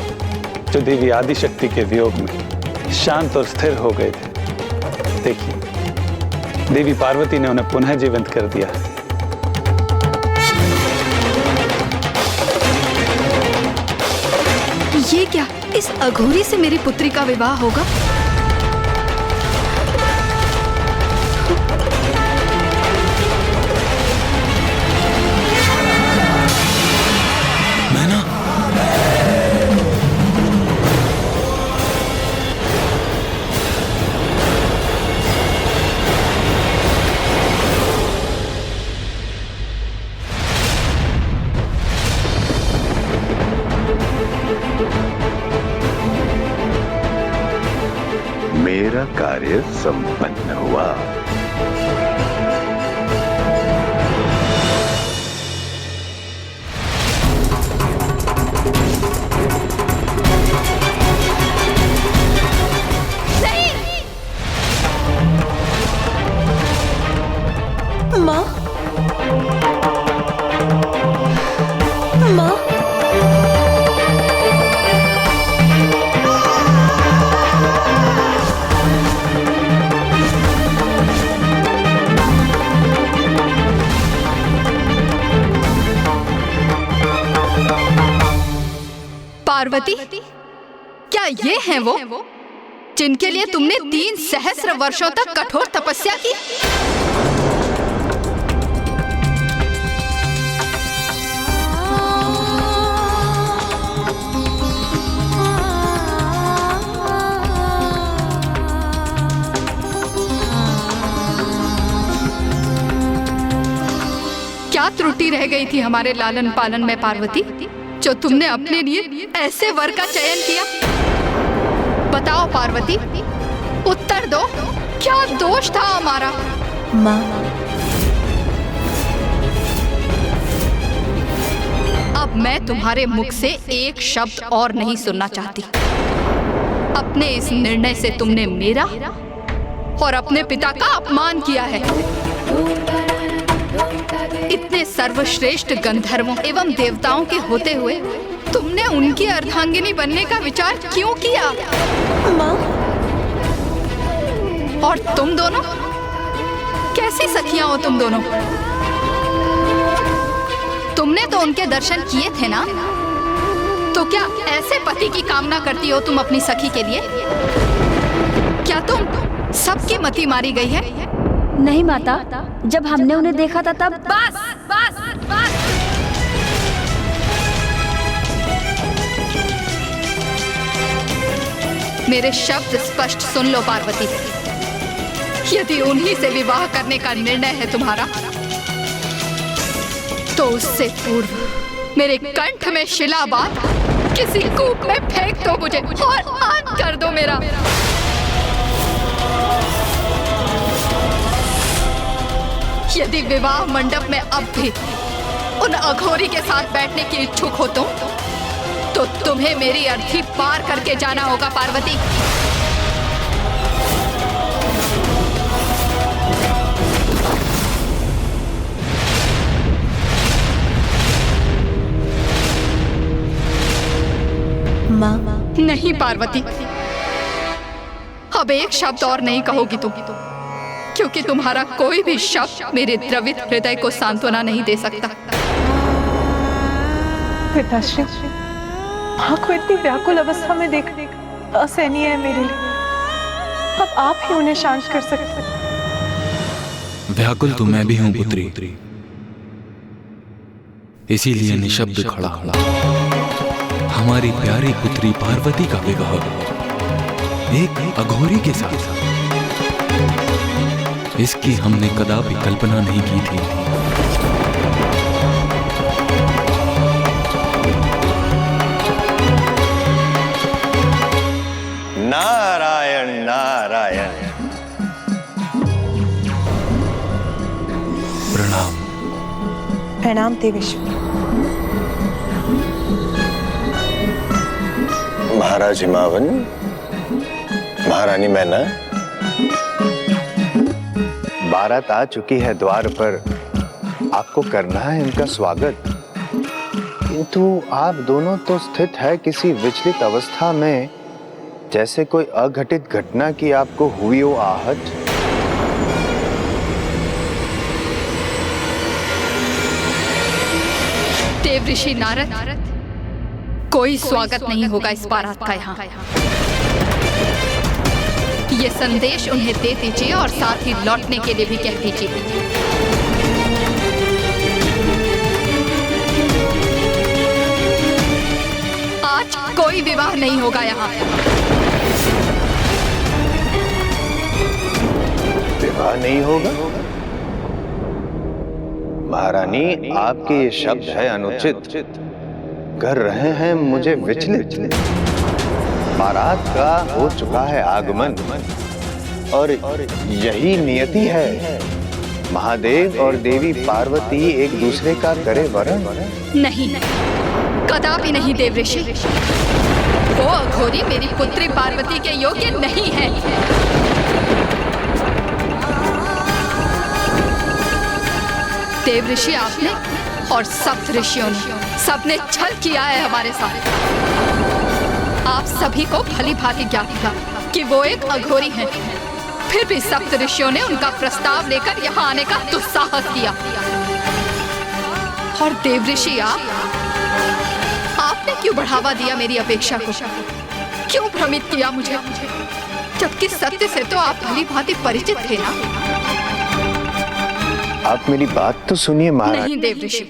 जो देवी आदिशक्ति के वियोग में शांत और स्थिर हो गए थे, देखिए देवी पार्वती ने उन्हें पुनः जीवित कर दिया। ये क्या? इस अघोरी से मेरी पुत्री का विवाह होगा? मेरा कार्य संपन्न हुआ। माँ, माँ, पार्वती, क्या ये हैं वो जिनके लिए तुमने 3 सहस्र वर्षों तक कठोर तपस्या की? क्या त्रुटि रह गई थी हमारे लालन पालन में पार्वती, जो तुमने अपने लिए ऐसे वर का चयन किया? बताओ पार्वती, उत्तर दो, क्या दोष था हमारा? माँ, अब मैं तुम्हारे मुख से एक शब्द और नहीं सुनना चाहती। अपने इस निर्णय से तुमने मेरा और अपने पिता का अपमान किया है। इतने सर्वश्रेष्ठ गंधर्वों एवं देवताओं के होते हुए तुमने उनकी अर्धांगिनी बनने का विचार क्यों किया? माँ, और तुम दोनों कैसी सखियां हो तुम दोनों? तुमने तो उनके दर्शन किए थे ना, तो क्या ऐसे पति की कामना करती हो तुम अपनी सखी के लिए? क्या तुम सबकी मति मारी गई है? नहीं माता, जब हमने उन्हें देखा था तब। बस बस बस। मेरे शब्द स्पष्ट सुन लो पार्वती। यदि उन्हीं से विवाह करने का निर्णय है तुम्हारा, तो उससे पूर्व मेरे कंठ में शिला बांध किसी कूप में फेंक दो मुझे और अंत कर दो मेरा। यदि विवाह मंडप में अब भी उन अघोरी के साथ बैठने की इच्छुक हो तुम, तो तुम्हें मेरी अर्थी पार करके जाना होगा पार्वती। माँ। नहीं पार्वती, अब एक शब्द और नहीं कहोगी तुम, क्योंकि तुम्हारा कोई भी शब्द मेरे द्रवित हृदय को सांत्वना नहीं दे सकता। पिताश्री, माँ को इतनी व्याकुल अवस्था में देखने असहनीय है मेरे लिए। अब आप ही उन्हें शांत कर सकते। व्याकुल तो मैं भी हूं पुत्री, इसीलिए निशब्द खड़ा हूं। हमारी प्यारी पुत्री पार्वती का विवाह एक अघोरी के साथ, इसकी हमने कदापि कल्पना नहीं की थी। नारायण नारायण। प्रणाम। प्रणाम देवेश्वर। महाराज हिमावन, महारानी मैना, बारात आ चुकी है द्वार पर। आपको करना है इनका स्वागत, किंतु आप दोनों तो स्थित है किसी विचलित अवस्था में, जैसे कोई अघटित घटना की आपको हुई हो आहट। देव ऋषि नारद, कोई स्वागत नहीं होगा इस बारात का यहाँ। ये संदेश उन्हें दे दीजिए और साथ ही लौटने के लिए भी कह दीजिए। आज कोई विवाह नहीं होगा यहाँ। विवाह नहीं होगा? महारानी, आपके ये शब्द है अनुचित, कर रहे हैं मुझे विचलित। बारात का हो चुका है आगमन और यही नियति है। महादेव और देवी पार्वती एक दूसरे का करे वरण। नहीं, कदापि नहीं देव ऋषि। वो अघोरी मेरी पुत्री पार्वती के योग्य नहीं है। देव ऋषि आपने और सप्त ऋषियों ने सबने छल किया है हमारे साथ। आप सभी को भली भांति ज्ञात था कि वो एक अघोरी हैं। फिर भी सप्त ऋषियों ने उनका प्रस्ताव लेकर यहाँ आने का दुस्साहस किया। और देव ऋषि आपने क्यों बढ़ावा दिया मेरी अपेक्षा को? क्यों भ्रमित किया मुझे? जबकि सत्य से तो आप भली भांति परिचित थे ना। आप मेरी बात तो सुनिए महाराज। नहीं देव ऋषि,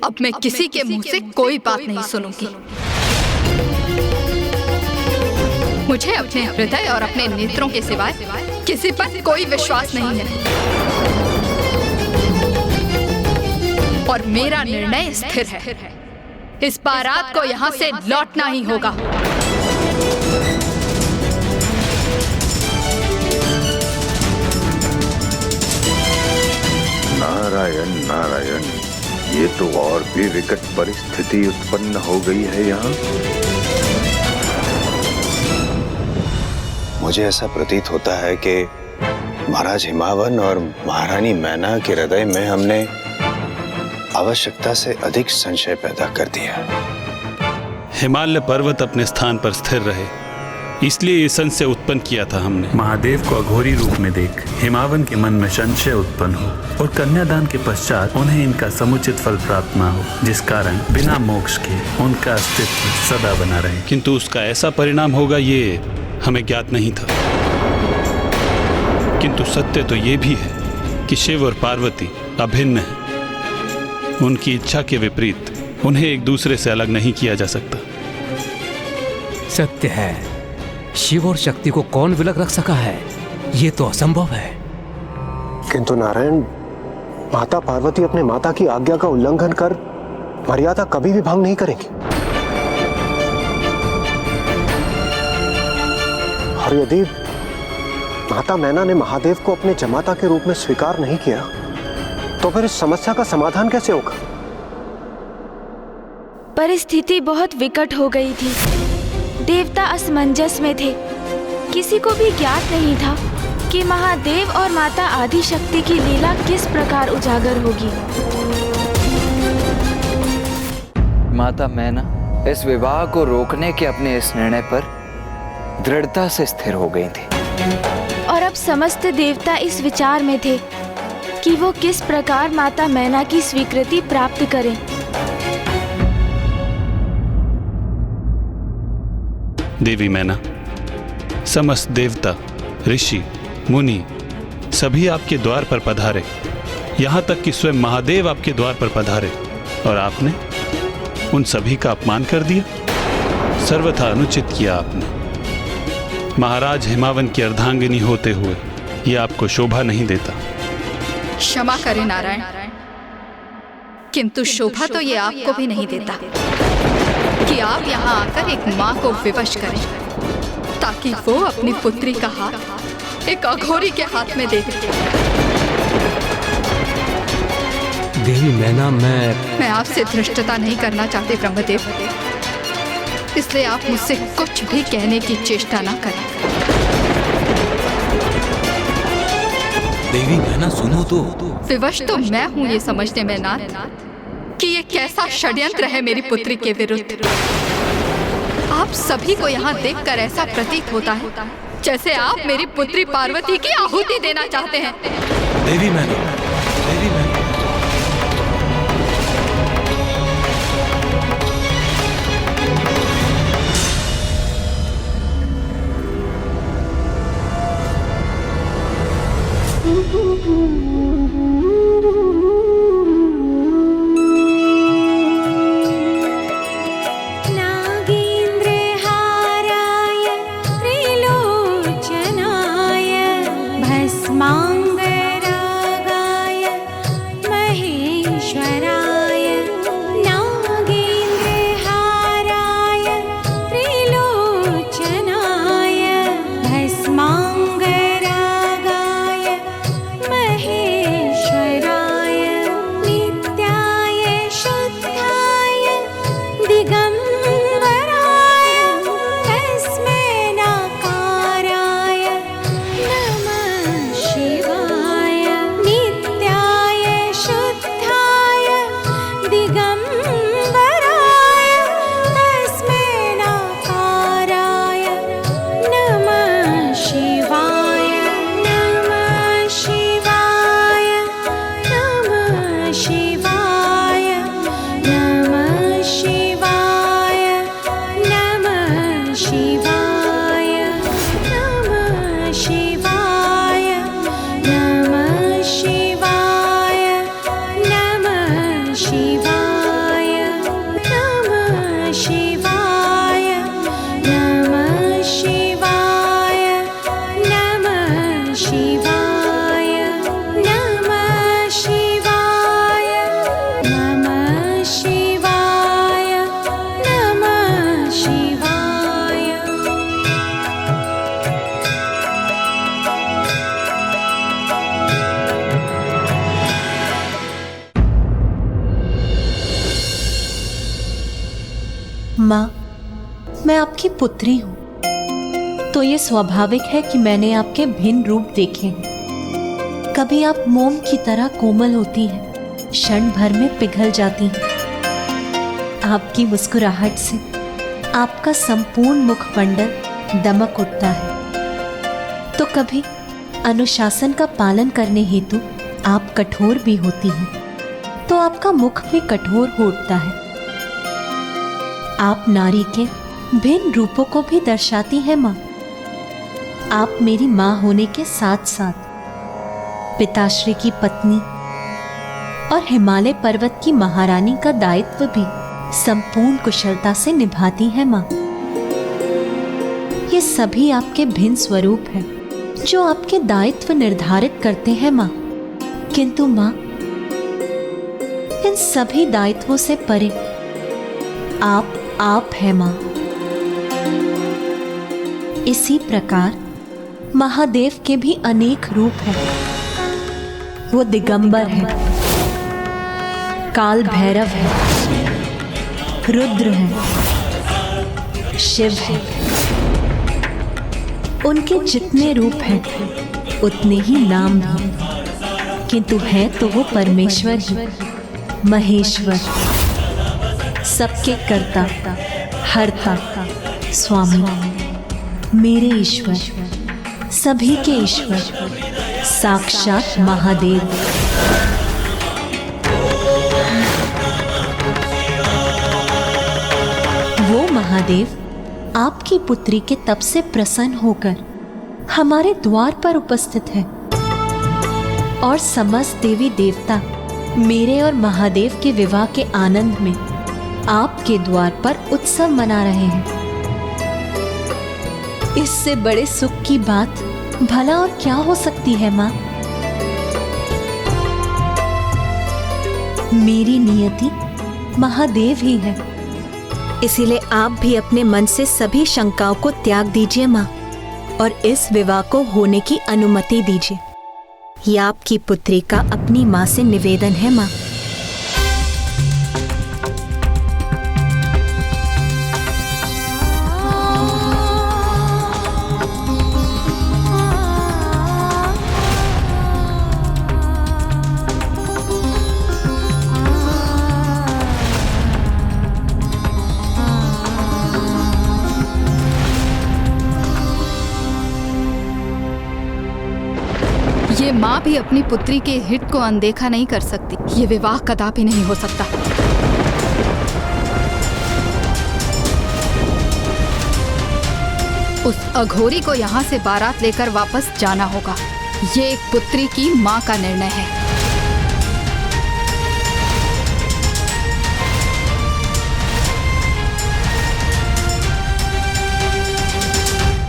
अब मैं किसी के मुंह से कोई बात नहीं सुनूंगी। मुझे अपने हृदय और अपने नेत्रों के सिवाय किसी पर कोई विश्वास नहीं है और मेरा निर्णय स्थिर है। इस बारात को यहाँ से लौटना ही होगा। नारायण नारायण, ये तो और भी विकट परिस्थिति उत्पन्न हो गई है यहाँ। मुझे ऐसा प्रतीत होता है कि महाराज हिमावन और महारानी मैना के हृदय में हमने आवश्यकता से अधिक संशय पैदा कर दिया। हिमालय पर्वत अपने स्थान पर स्थिर रहे इसलिए ये संशय उत्पन्न किया था हमने। महादेव को अघोरी रूप में देख हिमावन के मन में संशय उत्पन्न हो और कन्यादान के पश्चात उन्हें इनका समुचित फल प्राप्त न हो, जिस कारण बिना मोक्ष के उनका अस्तित्व सदा बना रहे। किंतु उसका ऐसा परिणाम होगा ये हमें ज्ञात नहीं था। किंतु सत्य तो ये भी है कि शिव और पार्वती अभिन्न हैं। उनकी इच्छा के विपरीत उन्हें एक दूसरे से अलग नहीं किया जा सकता। सत्य है, शिव और शक्ति को कौन विलग रख सका है? ये तो असंभव है। किंतु नारायण, माता पार्वती अपने माता की आज्ञा का उल्लंघन कर मर्यादा कभी भी भंग नहीं करेंगी। और यदि माता मैना ने महादेव को अपने जमाता के रूप में स्वीकार नहीं किया तो फिर इस समस्या का समाधान कैसे होगा? परिस्थिति बहुत विकट हो गई थी। देवता असमंजस में थे। किसी को भी ज्ञात नहीं था कि महादेव और माता आदिशक्ति की लीला किस प्रकार उजागर होगी। माता मैना इस विवाह को रोकने के अपने इस निर्णय पर दृढ़ता से स्थिर हो गई थी। और अब समस्त देवता इस विचार में थे कि वो किस प्रकार माता मैना की स्वीकृति प्राप्त करें। देवी मैना, समस्त देवता, ऋषि, मुनि सभी आपके द्वार पर पधारे। यहाँ तक कि स्वयं महादेव आपके द्वार पर पधारे और आपने उन सभी का अपमान कर दिया। सर्वथा अनुचित किया आपने। महाराज हिमावन की अर्धांगिनी होते हुए यह आपको शोभा नहीं देता। क्षमा करें नारायण, किंतु शोभा तो ये आपको भी नहीं देता कि आप यहाँ आकर एक माँ को विवश करें ताकि वो अपनी पुत्री का हाथ एक अघोरी के हाथ में दे दे। देवी मैना, मैं आपसे धृष्टता नहीं करना चाहती ब्रह्मदेव, इसलिए आप मुझसे कुछ भी कहने की चेष्टा ना करें। देवी मैना सुनो तो। विवश तो मैं हूँ ये समझने में नाथ कि ये कैसा षड्यंत्र है मेरी पुत्री के विरुद्ध। आप सभी को यहाँ देखकर ऐसा प्रतीत होता है जैसे आप मेरी पुत्री पार्वती की आहुति देना चाहते हैं। देवी मैना, देवी मैना। माँ, मैं आपकी पुत्री हूँ, तो ये स्वाभाविक है कि मैंने आपके भिन्न रूप देखे हैं। कभी आप मोम की तरह कोमल होती हैं, क्षण भर में पिघल जाती हैं। आपकी मुस्कुराहट से आपका संपूर्ण मुखमंडल दमक उठता है, तो कभी अनुशासन का पालन करने हेतु आप कठोर भी होती हैं, तो आपका मुख भी कठोर हो उठता है। आप नारी के भिन्न रूपों को भी दर्शाती हैं माँ। आप मेरी माँ होने के साथ साथ पिताश्री की पत्नी और हिमालय पर्वत की महारानी का दायित्व भी संपूर्ण कुशलता से निभाती हैं माँ। ये सभी आपके भिन्न स्वरूप हैं जो आपके दायित्व निर्धारित करते हैं माँ। किंतु माँ, इन सभी दायित्वों से परे आप है माँ। इसी प्रकार महादेव के भी अनेक रूप हैं। वो दिगंबर है, काल भैरव है, रुद्र है, शिव है। उनके जितने रूप हैं उतने ही नाम भी, किंतु है तो वो परमेश्वर ही, महेश्वर, सबके कर्ता, हरता, स्वामी, मेरे ईश्वर, सभी के ईश्वर, साक्षात महादेव। वो महादेव आपकी पुत्री के तप से प्रसन्न होकर हमारे द्वार पर उपस्थित है और समस्त देवी देवता मेरे और महादेव के विवाह के आनंद में आपके द्वार पर उत्सव मना रहे हैं। इससे बड़े सुख की बात भला और क्या हो सकती है माँ? मेरी नियति महादेव ही है, इसीलिए आप भी अपने मन से सभी शंकाओं को त्याग दीजिए माँ और इस विवाह को होने की अनुमति दीजिए। यह आपकी पुत्री का अपनी माँ से निवेदन है माँ। ये माँ भी अपनी पुत्री के हित को अनदेखा नहीं कर सकती। ये विवाह कदापि नहीं हो सकता। उस अघोरी को यहाँ से बारात लेकर वापस जाना होगा। ये एक पुत्री की माँ का निर्णय है।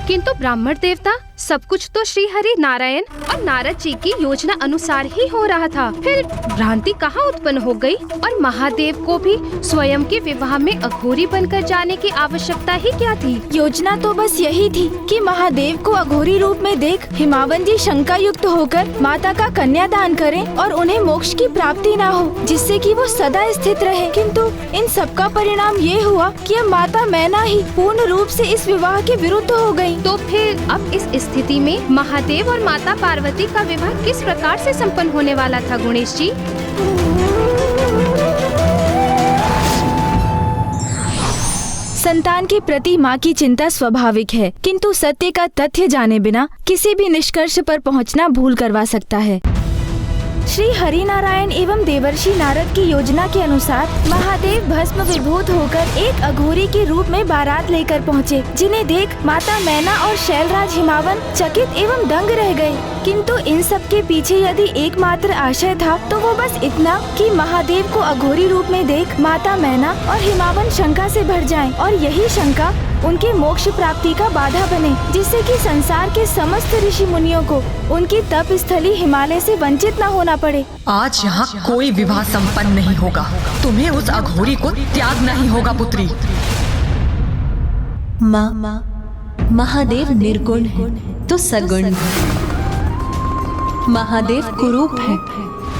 किंतु ब्राह्मण देवता, सब कुछ तो श्री हरि नारायण और नारद जी की योजना अनुसार ही हो रहा था। फिर भ्रांति कहाँ उत्पन्न हो गई? और महादेव को भी स्वयं के विवाह में अघोरी बनकर जाने की आवश्यकता ही क्या थी? योजना तो बस यही थी कि महादेव को अघोरी रूप में देख हिमावन जी शंका युक्त होकर माता का कन्यादान करें और उन्हें मोक्ष की प्राप्ति ना हो, जिससे कि वो सदा स्थित रहे। किंतु इन सबका परिणाम ये हुआ कि अब माता मैना ही पूर्ण रूप से इस विवाह के विरुद्ध हो गयी। तो फिर अब इस स्थिति में महादेव और माता पार्वती का विवाह किस प्रकार से संपन्न होने वाला था गणेश जी? संतान के प्रति माँ की चिंता स्वाभाविक है, किंतु सत्य का तथ्य जाने बिना किसी भी निष्कर्ष पर पहुँचना भूल करवा सकता है। श्री हरि नारायण एवं देवर्षि नारद की योजना के अनुसार महादेव भस्म विभूत होकर एक अघोरी के रूप में बारात लेकर पहुँचे, जिन्हें देख माता मैना और शैलराज हिमावन चकित एवं दंग रह गए। किंतु इन सब के पीछे यदि एकमात्र आशय था तो वो बस इतना कि महादेव को अघोरी रूप में देख माता मैना और हिमावन शंका से भर जाएं और यही शंका उनके मोक्ष प्राप्ति का बाधा बने, जिससे कि संसार के समस्त ऋषि मुनियों को उनकी तप स्थली हिमालय से वंचित न होना पड़े। आज यहाँ कोई विवाह संपन्न नहीं होगा। तुम्हें उस अघोरी को त्यागना ही होगा पुत्री। माँ, महादेव निर्गुण है तो सगुण है, महादेव कुरूप है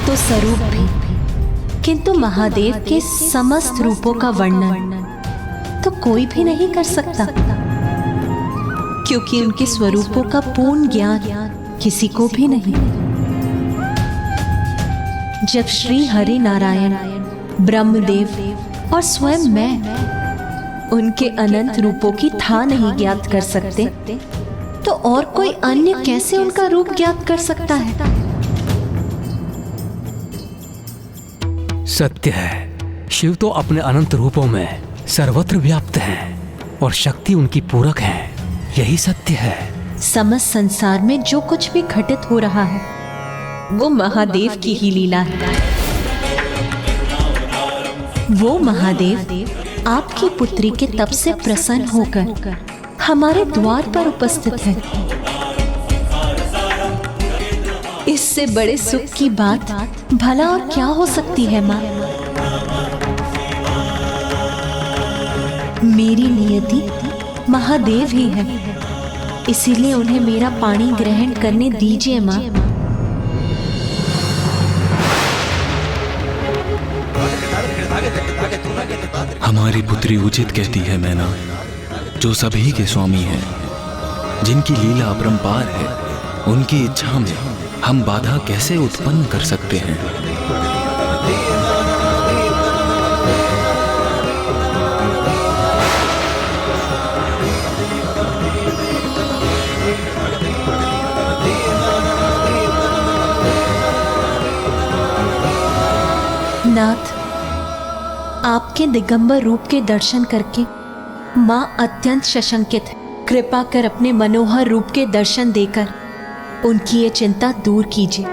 तो स्वरूप भी, किंतु महादेव के समस्त रूपों का वर्णन तो कोई भी नहीं कर सकता, क्योंकि उनके स्वरूपों का पूर्ण ज्ञान किसी को भी नहीं। जब श्री हरि नारायण, ब्रह्मदेव और स्वयं मैं उनके अनंत रूपों की था नहीं ज्ञात कर सकते, तो और कोई अन्य कैसे उनका रूप ज्ञात कर सकता है? सत्य है, शिव तो अपने अनंत रूपों में सर्वत्र व्याप्त हैं और शक्ति उनकी पूरक है। यही सत्य है। समस्त संसार में जो कुछ भी घटित हो रहा है वो महादेव की ही लीला है। वो महादेव आपकी पुत्री के तप से प्रसन्न होकर हमारे द्वार पर उपस्थित है। इससे बड़े सुख की बात भला और क्या हो सकती है माँ? मेरी नियति महादेव ही है, इसीलिए उन्हें मेरा पानी ग्रहण करने दीजिए माँ। हमारी पुत्री उचित कहती है मैना, जो सभी के स्वामी हैं, जिनकी लीला अपरंपार है, उनकी इच्छा में हम बाधा कैसे उत्पन्न कर सकते हैं? नाथ, आपके दिगंबर रूप के दर्शन करके माँ अत्यंत सशंकित है। कृपा कर अपने मनोहर रूप के दर्शन देकर उनकी ये चिंता दूर कीजिए।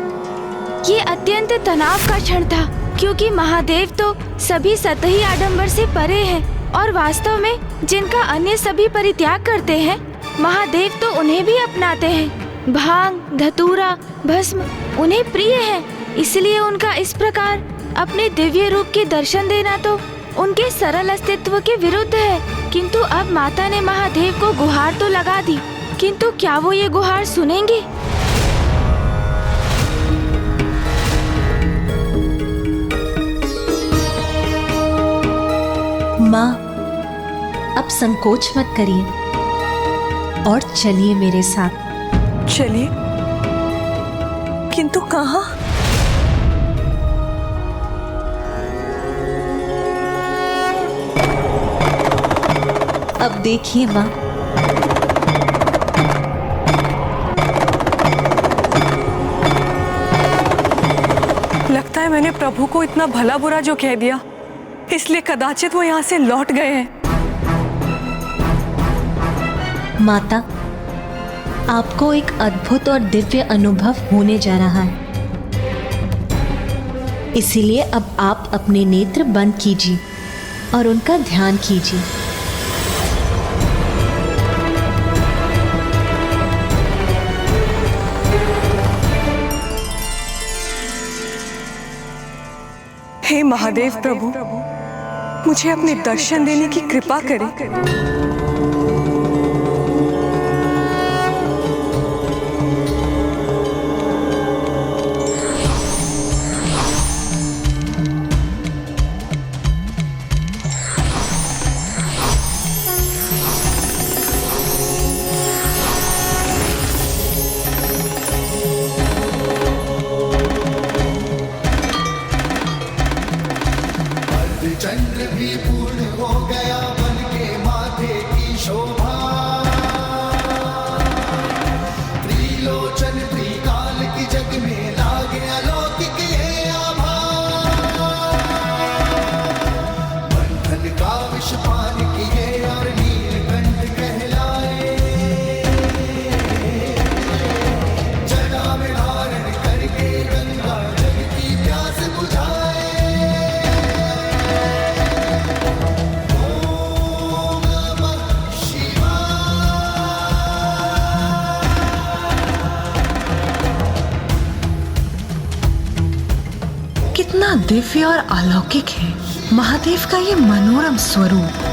ये अत्यंत तनाव का क्षण था, क्योंकि महादेव तो सभी सतही आडंबर से परे हैं और वास्तव में जिनका अन्य सभी परित्याग करते हैं, महादेव तो उन्हें भी अपनाते हैं। भांग, धतूरा, भस्म उन्हें प्रिय है, इसलिए उनका इस प्रकार अपने दिव्य रूप के दर्शन देना तो उनके सरल अस्तित्व के विरुद्ध है। किंतु अब माता ने महादेव को गुहार तो लगा दी, किंतु क्या वो ये गुहार सुनेंगे? माँ, अब संकोच मत करिए और चलिए मेरे साथ। चलिए, किंतु कहाँ? अब देखिए माँ, लगता है मैंने प्रभु को इतना भला बुरा जो कह दिया, इसलिए कदाचित वो यहाँ से लौट गए हैं। माता, आपको एक अद्भुत और दिव्य अनुभव होने जा रहा है, इसीलिए अब आप अपने नेत्र बंद कीजिए और उनका ध्यान कीजिए। हे महादेव प्रभु, मुझे अपने दर्शन देने की कृपा करें। चंद्र भी पूर्ण हो गया बन के माथे की शोभा, त्रिलोचन त्रिकाल की जग में लागे अलौकिक ये आभा, बंधन का विष पान किए और नीलकंठ कहलाए, जटा में धारण करके गंगा जग की प्यास बुझाए। कितना दिव्य और अलौकिक है महादेव का ये मनोरम स्वरूप।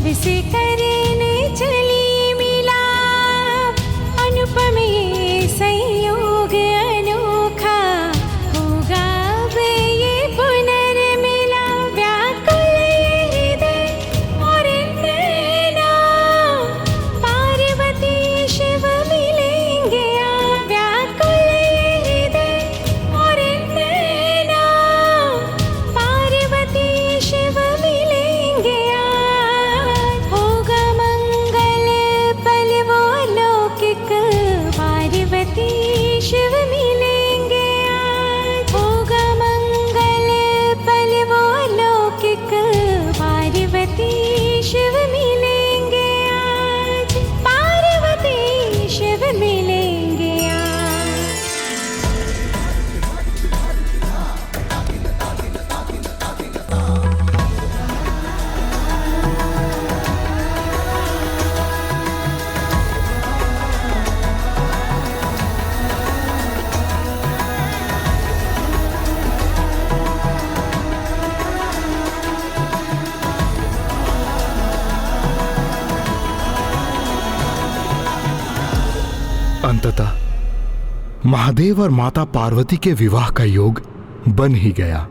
शिव से करने चली मिला, अनुपम ये संयोग अनोखा, होगा अब ये पुनर्मिला। व्याकुल ये हृदय और नैना, पार्वती शिव मिलेंगे आज। व्याकुल ये हृदय और नैना, पार्वती शिव मिलेंगे आज। होगा मंगल पल वो लौकिक, पार्वती शिव मिलेंगे आज। होगा मंगल पल वो लौकिक, पार्वती शिव मिलेंगे आज। पार्वती शिव मिलेंगे आज। अंततः महादेव और माता पार्वती के विवाह का योग बन ही गया।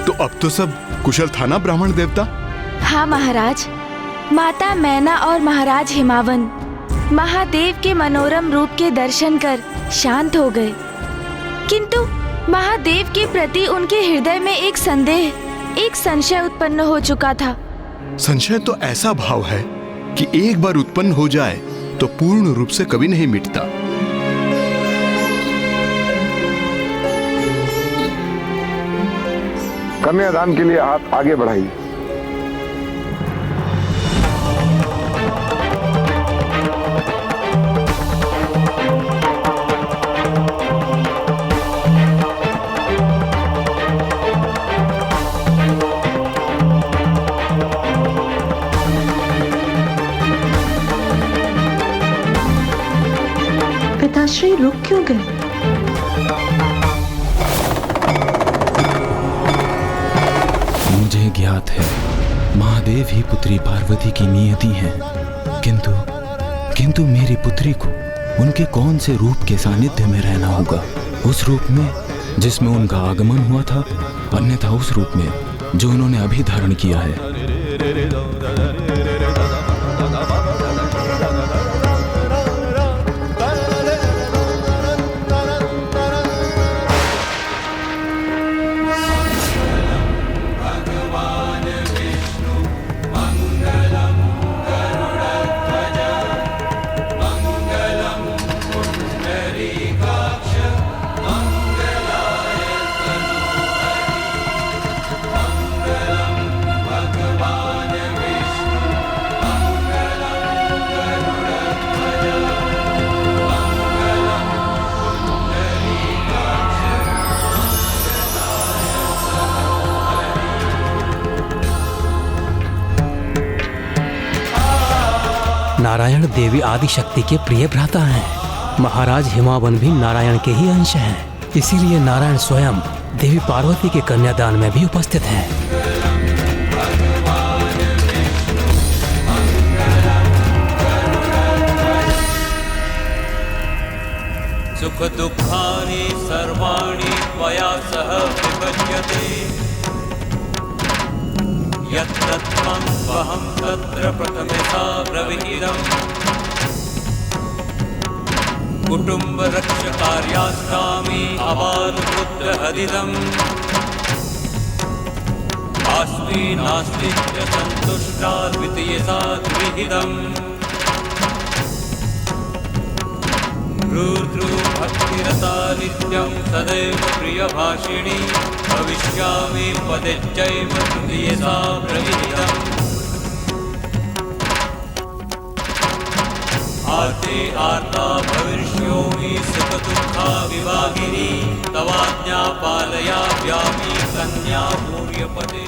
तो अब तो सब कुशल था ना ब्राह्मण देवता? हाँ महाराज, माता मैना और महाराज हिमावन महादेव के मनोरम रूप के दर्शन कर शांत हो गए, किंतु महादेव के प्रति उनके हृदय में एक संदेह, एक संशय उत्पन्न हो चुका था। संशय तो ऐसा भाव है कि एक बार उत्पन्न हो जाए तो पूर्ण रूप से कभी नहीं मिटता। कन्यादान के लिए हाथ आगे बढ़ाइए। पिताश्री रुक क्यों गए? मुझे ज्ञात है महादेव ही पुत्री पार्वती की नियति है, किंतु मेरी पुत्री को उनके कौन से रूप के सानिध्य में रहना होगा? उस रूप में जिसमें उनका आगमन हुआ था, अन्यथा उस रूप में जो उन्होंने अभी धारण किया है। नारायण देवी आदि शक्ति के प्रिय भ्राता हैं। महाराज हिमावन भी नारायण के ही अंश हैं। इसीलिए नारायण स्वयं देवी पार्वती के कन्यादान में भी उपस्थित हैं। सुख दुःखानि सर्वाणि त्वया सह विभज्यते, यत्तत्त्वं वहं तत्र प्रथमतः ब्रवीमि। कुटुम्बरक्षकार्यास्तामि अबालपुत्रहदिदम्, अस्मि नास्ति च सन्तुष्टा द्वितीयसा द्विहितम्। रुद्रो भक्तिरता नित्यं सदैव प्रियभाषिणी, भविष्यामि पदेच्चैव तृतीयसा प्रविहितम्। आर्ते आर्ता भविष्योमि सुखदुःखा विभागिनी, तवाज्ञा पालयाम्यामि कन्या भूर्यपदे।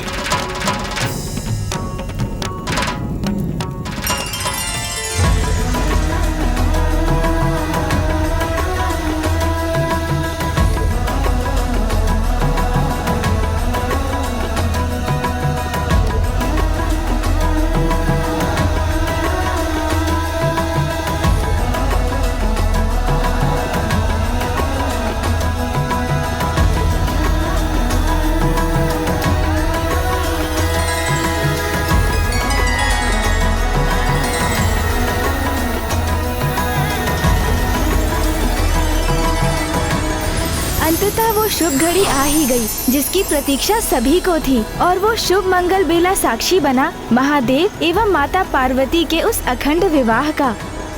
शुभ घड़ी आ ही गई, जिसकी प्रतीक्षा सभी को थी, और वो शुभ मंगल बेला साक्षी बना महादेव एवं माता पार्वती के उस अखंड विवाह का।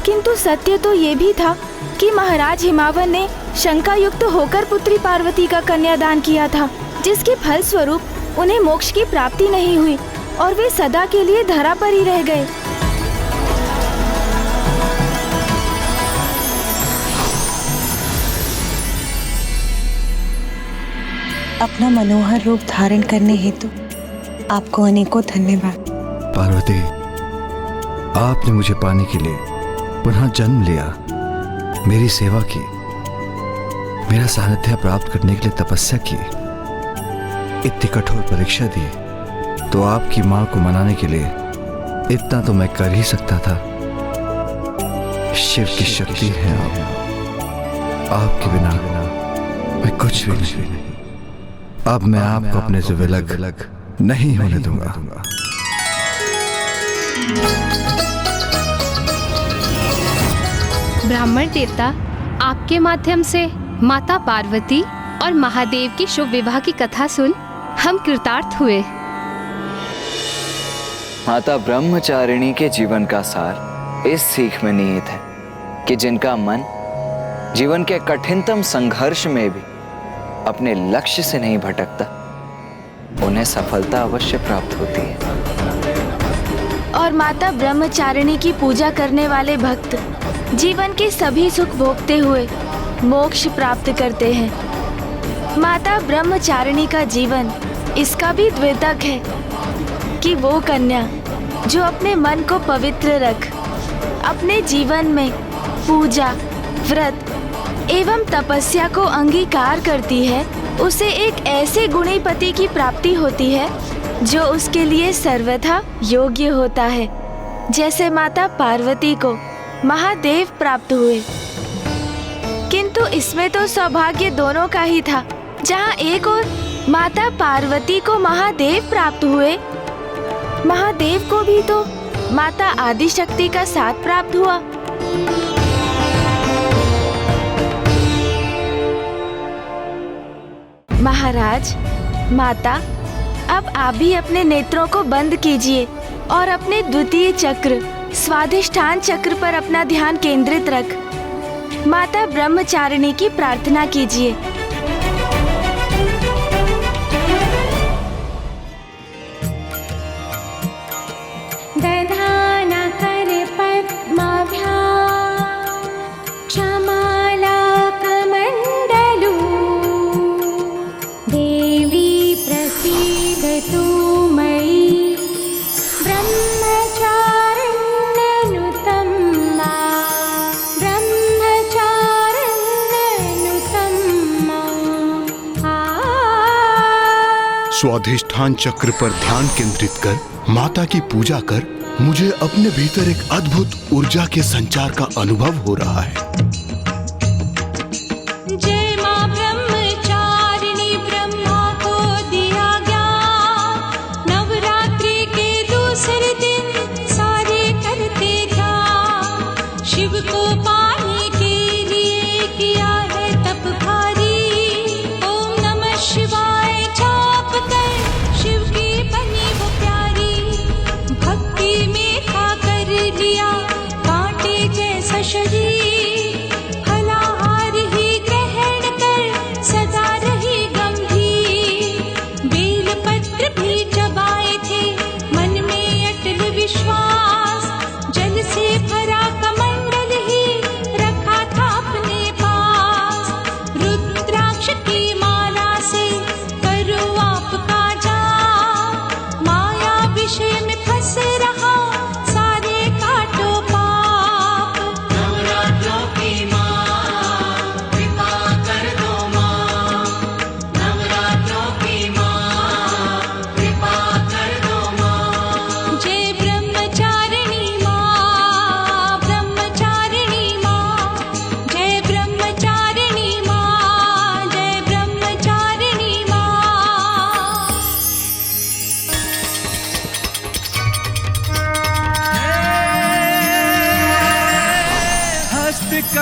किंतु सत्य तो ये भी था कि महाराज हिमावन ने शंका युक्त होकर पुत्री पार्वती का कन्यादान किया था, जिसके फल स्वरूप उन्हें मोक्ष की प्राप्ति नहीं हुई और वे सदा के लिए धरा पर ही रह गए। अपना मनोहर रूप धारण करने हेतु आपको अनेकों धन्यवाद। पार्वती, आपने मुझे पाने के लिए पुनः जन्म लिया, मेरी सेवा की, मेरा सानिध्य प्राप्त करने के लिए तपस्या की, इतनी कठोर परीक्षा दी, तो आपकी मां को मनाने के लिए इतना तो मैं कर ही सकता था। शिव की शक्ति है आपके बिना मैं कुछ भी नहीं। अब मैं आपको अपने से विलग नहीं होने दूंगा। ब्राह्मण देवता, आपके माध्यम से माता पार्वती और महादेव की शुभ विवाह की कथा सुन हम कृतार्थ हुए। माता ब्रह्मचारिणी के जीवन का सार इस सीख में निहित है कि जिनका मन जीवन के कठिनतम संघर्ष में भी अपने लक्ष्य से नहीं भटकता, उन्हें सफलता अवश्य प्राप्त होती है। और माता ब्रह्मचारिणी की पूजा करने वाले भक्त जीवन के सभी सुख भोगते हुए मोक्ष प्राप्त करते हैं। माता ब्रह्मचारिणी का जीवन इसका भी द्योतक है कि वो कन्या जो अपने मन को पवित्र रख अपने जीवन में पूजा, व्रत एवं तपस्या को अंगीकार करती है, उसे एक ऐसे गुणी पति की प्राप्ति होती है जो उसके लिए सर्वथा योग्य होता है, जैसे माता पार्वती को महादेव प्राप्त हुए। किंतु इसमें तो सौभाग्य दोनों का ही था। जहाँ एक ओर माता पार्वती को महादेव प्राप्त हुए, महादेव को भी तो माता आदिशक्ति का साथ प्राप्त हुआ। महाराज, माता, अब आप भी अपने नेत्रों को बंद कीजिए और अपने द्वितीय चक्र स्वाधिष्ठान चक्र पर अपना ध्यान केंद्रित रख माता ब्रह्मचारिणी की प्रार्थना कीजिए। दधाना कर पद्माभ्यां क्षमाला कमंडलू देवी प्रसीदतु मयि ब्रह्मचारिण्यनुतं मा स्वाधिष्ठान चक्र पर ध्यान केंद्रित कर माता की पूजा कर मुझे अपने भीतर एक अद्भुत ऊर्जा के संचार का अनुभव हो रहा है। जय मां ब्रह्मचारिणी, ब्रह्मा को दिया ज्ञान, नवरात्रि के दूसरे दिन सारे करते ध्यान, शिव को पाने के लिए किया है तप भारी, ओम नमः शिवाय जाप कर शिव की बनी वो प्यारी, भक्ति में था कर लिया कांटे जैसा शरीर,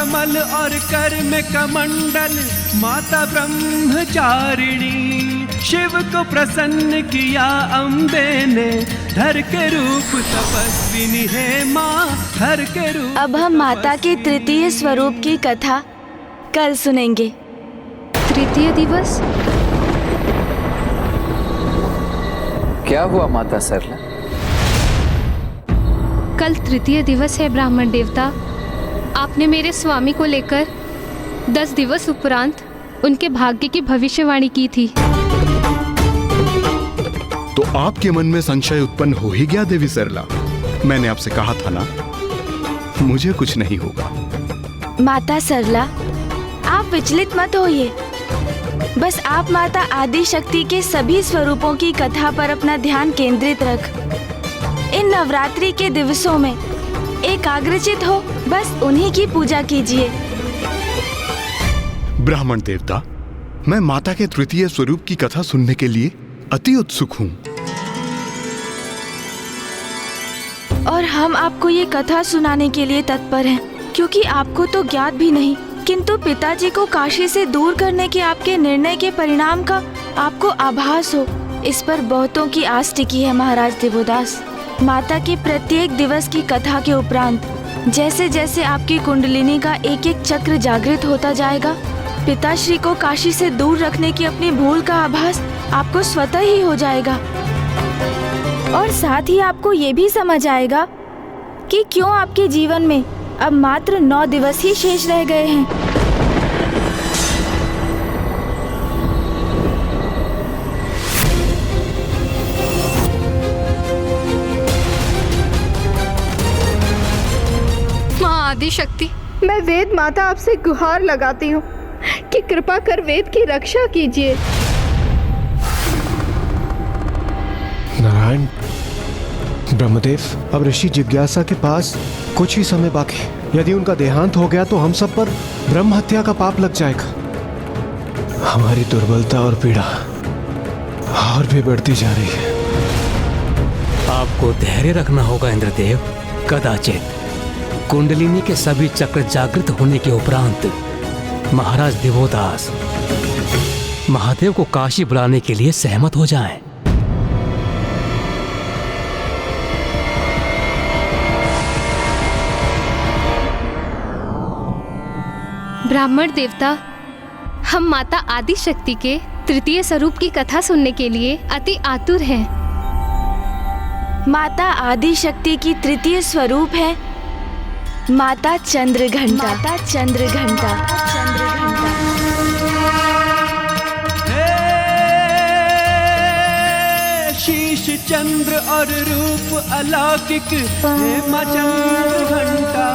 कमल और कर में कमंडल माता ब्रह्मचारिणी। शिव को प्रसन्न किया अम्बे ने, धर के रूप तपस्विनी है माँ, धर के रूप। अब हम माता के तृतीय स्वरूप की कथा कल सुनेंगे। तृतीय दिवस? क्या हुआ माता सरला? कल तृतीय दिवस है ब्राह्मण देवता। आपने मेरे स्वामी को लेकर 10 दिवस उपरांत उनके भाग्य की भविष्यवाणी की थी। तो आपके मन में संशय उत्पन्न हो ही गया देवी सरला। मैंने आपसे कहा था ना, मुझे कुछ नहीं होगा। माता सरला, आप विचलित मत होइए। बस आप माता आदि शक्ति के सभी स्वरूपों की कथा पर अपना ध्यान केंद्रित रख। इन नवरात्रि के दिवसों में एकाग्रचित हो, बस उन्हीं की पूजा कीजिए। ब्राह्मण देवता, मैं माता के तृतीय स्वरूप की कथा सुनने के लिए अति उत्सुक हूँ। और हम आपको ये कथा सुनाने के लिए तत्पर हैं, क्योंकि आपको तो ज्ञात भी नहीं, किंतु पिताजी को काशी से दूर करने के आपके निर्णय के परिणाम का आपको आभास हो, इस पर बहुतों की आस टिकी है महाराज देवोदास। माता के प्रत्येक दिवस की कथा के उपरांत जैसे जैसे आपकी कुंडलिनी का एक एक चक्र जागृत होता जाएगा, पिताश्री को काशी से दूर रखने की अपनी भूल का आभास आपको स्वतः ही हो जाएगा। और साथ ही आपको ये भी समझ आएगा कि क्यों आपके जीवन में अब मात्र 9 दिवस ही शेष रह गए हैं। माँ आदि शक्ति, मैं वेद माता आपसे गुहार लगाती हूँ कि कृपा कर वेद की रक्षा कीजिए। नारायण, ब्रह्मदेव, अब ऋषि जिज्ञासा के पास कुछ ही समय बाकी है। यदि उनका देहांत हो गया तो हम सब पर ब्रह्म हत्या का पाप लग जाएगा। हमारी दुर्बलता और पीड़ा और भी बढ़ती जा रही है। आपको धैर्य रखना होगा इंद्रदेव। कदाचित कुंडलिनी के सभी चक्र जागृत होने के उपरांत महाराज देवोदास महादेव को काशी बुलाने के लिए सहमत हो जाएं। ब्राह्मण देवता, हम माता आदि शक्ति के तृतीय स्वरूप की कथा सुनने के लिए अति आतुर हैं। माता आदि शक्ति की तृतीय स्वरूप है माता चंद्रघंटा। माता चंद्रघंटा। शीश चंद्र और रूप अलौकिक है माँ चंद्रघंटा।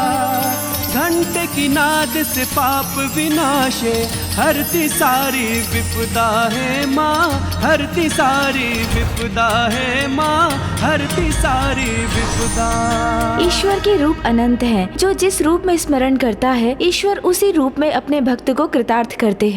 घंटे की नाद से पाप विनाशे, हरती सारी विपदा है माँ, हरती सारी विपदा है माँ, हरती सारी विपदा। ईश्वर के रूप अनंत हैं, जो जिस रूप में स्मरण करता है ईश्वर उसी रूप में अपने भक्त को कृतार्थ करते हैं।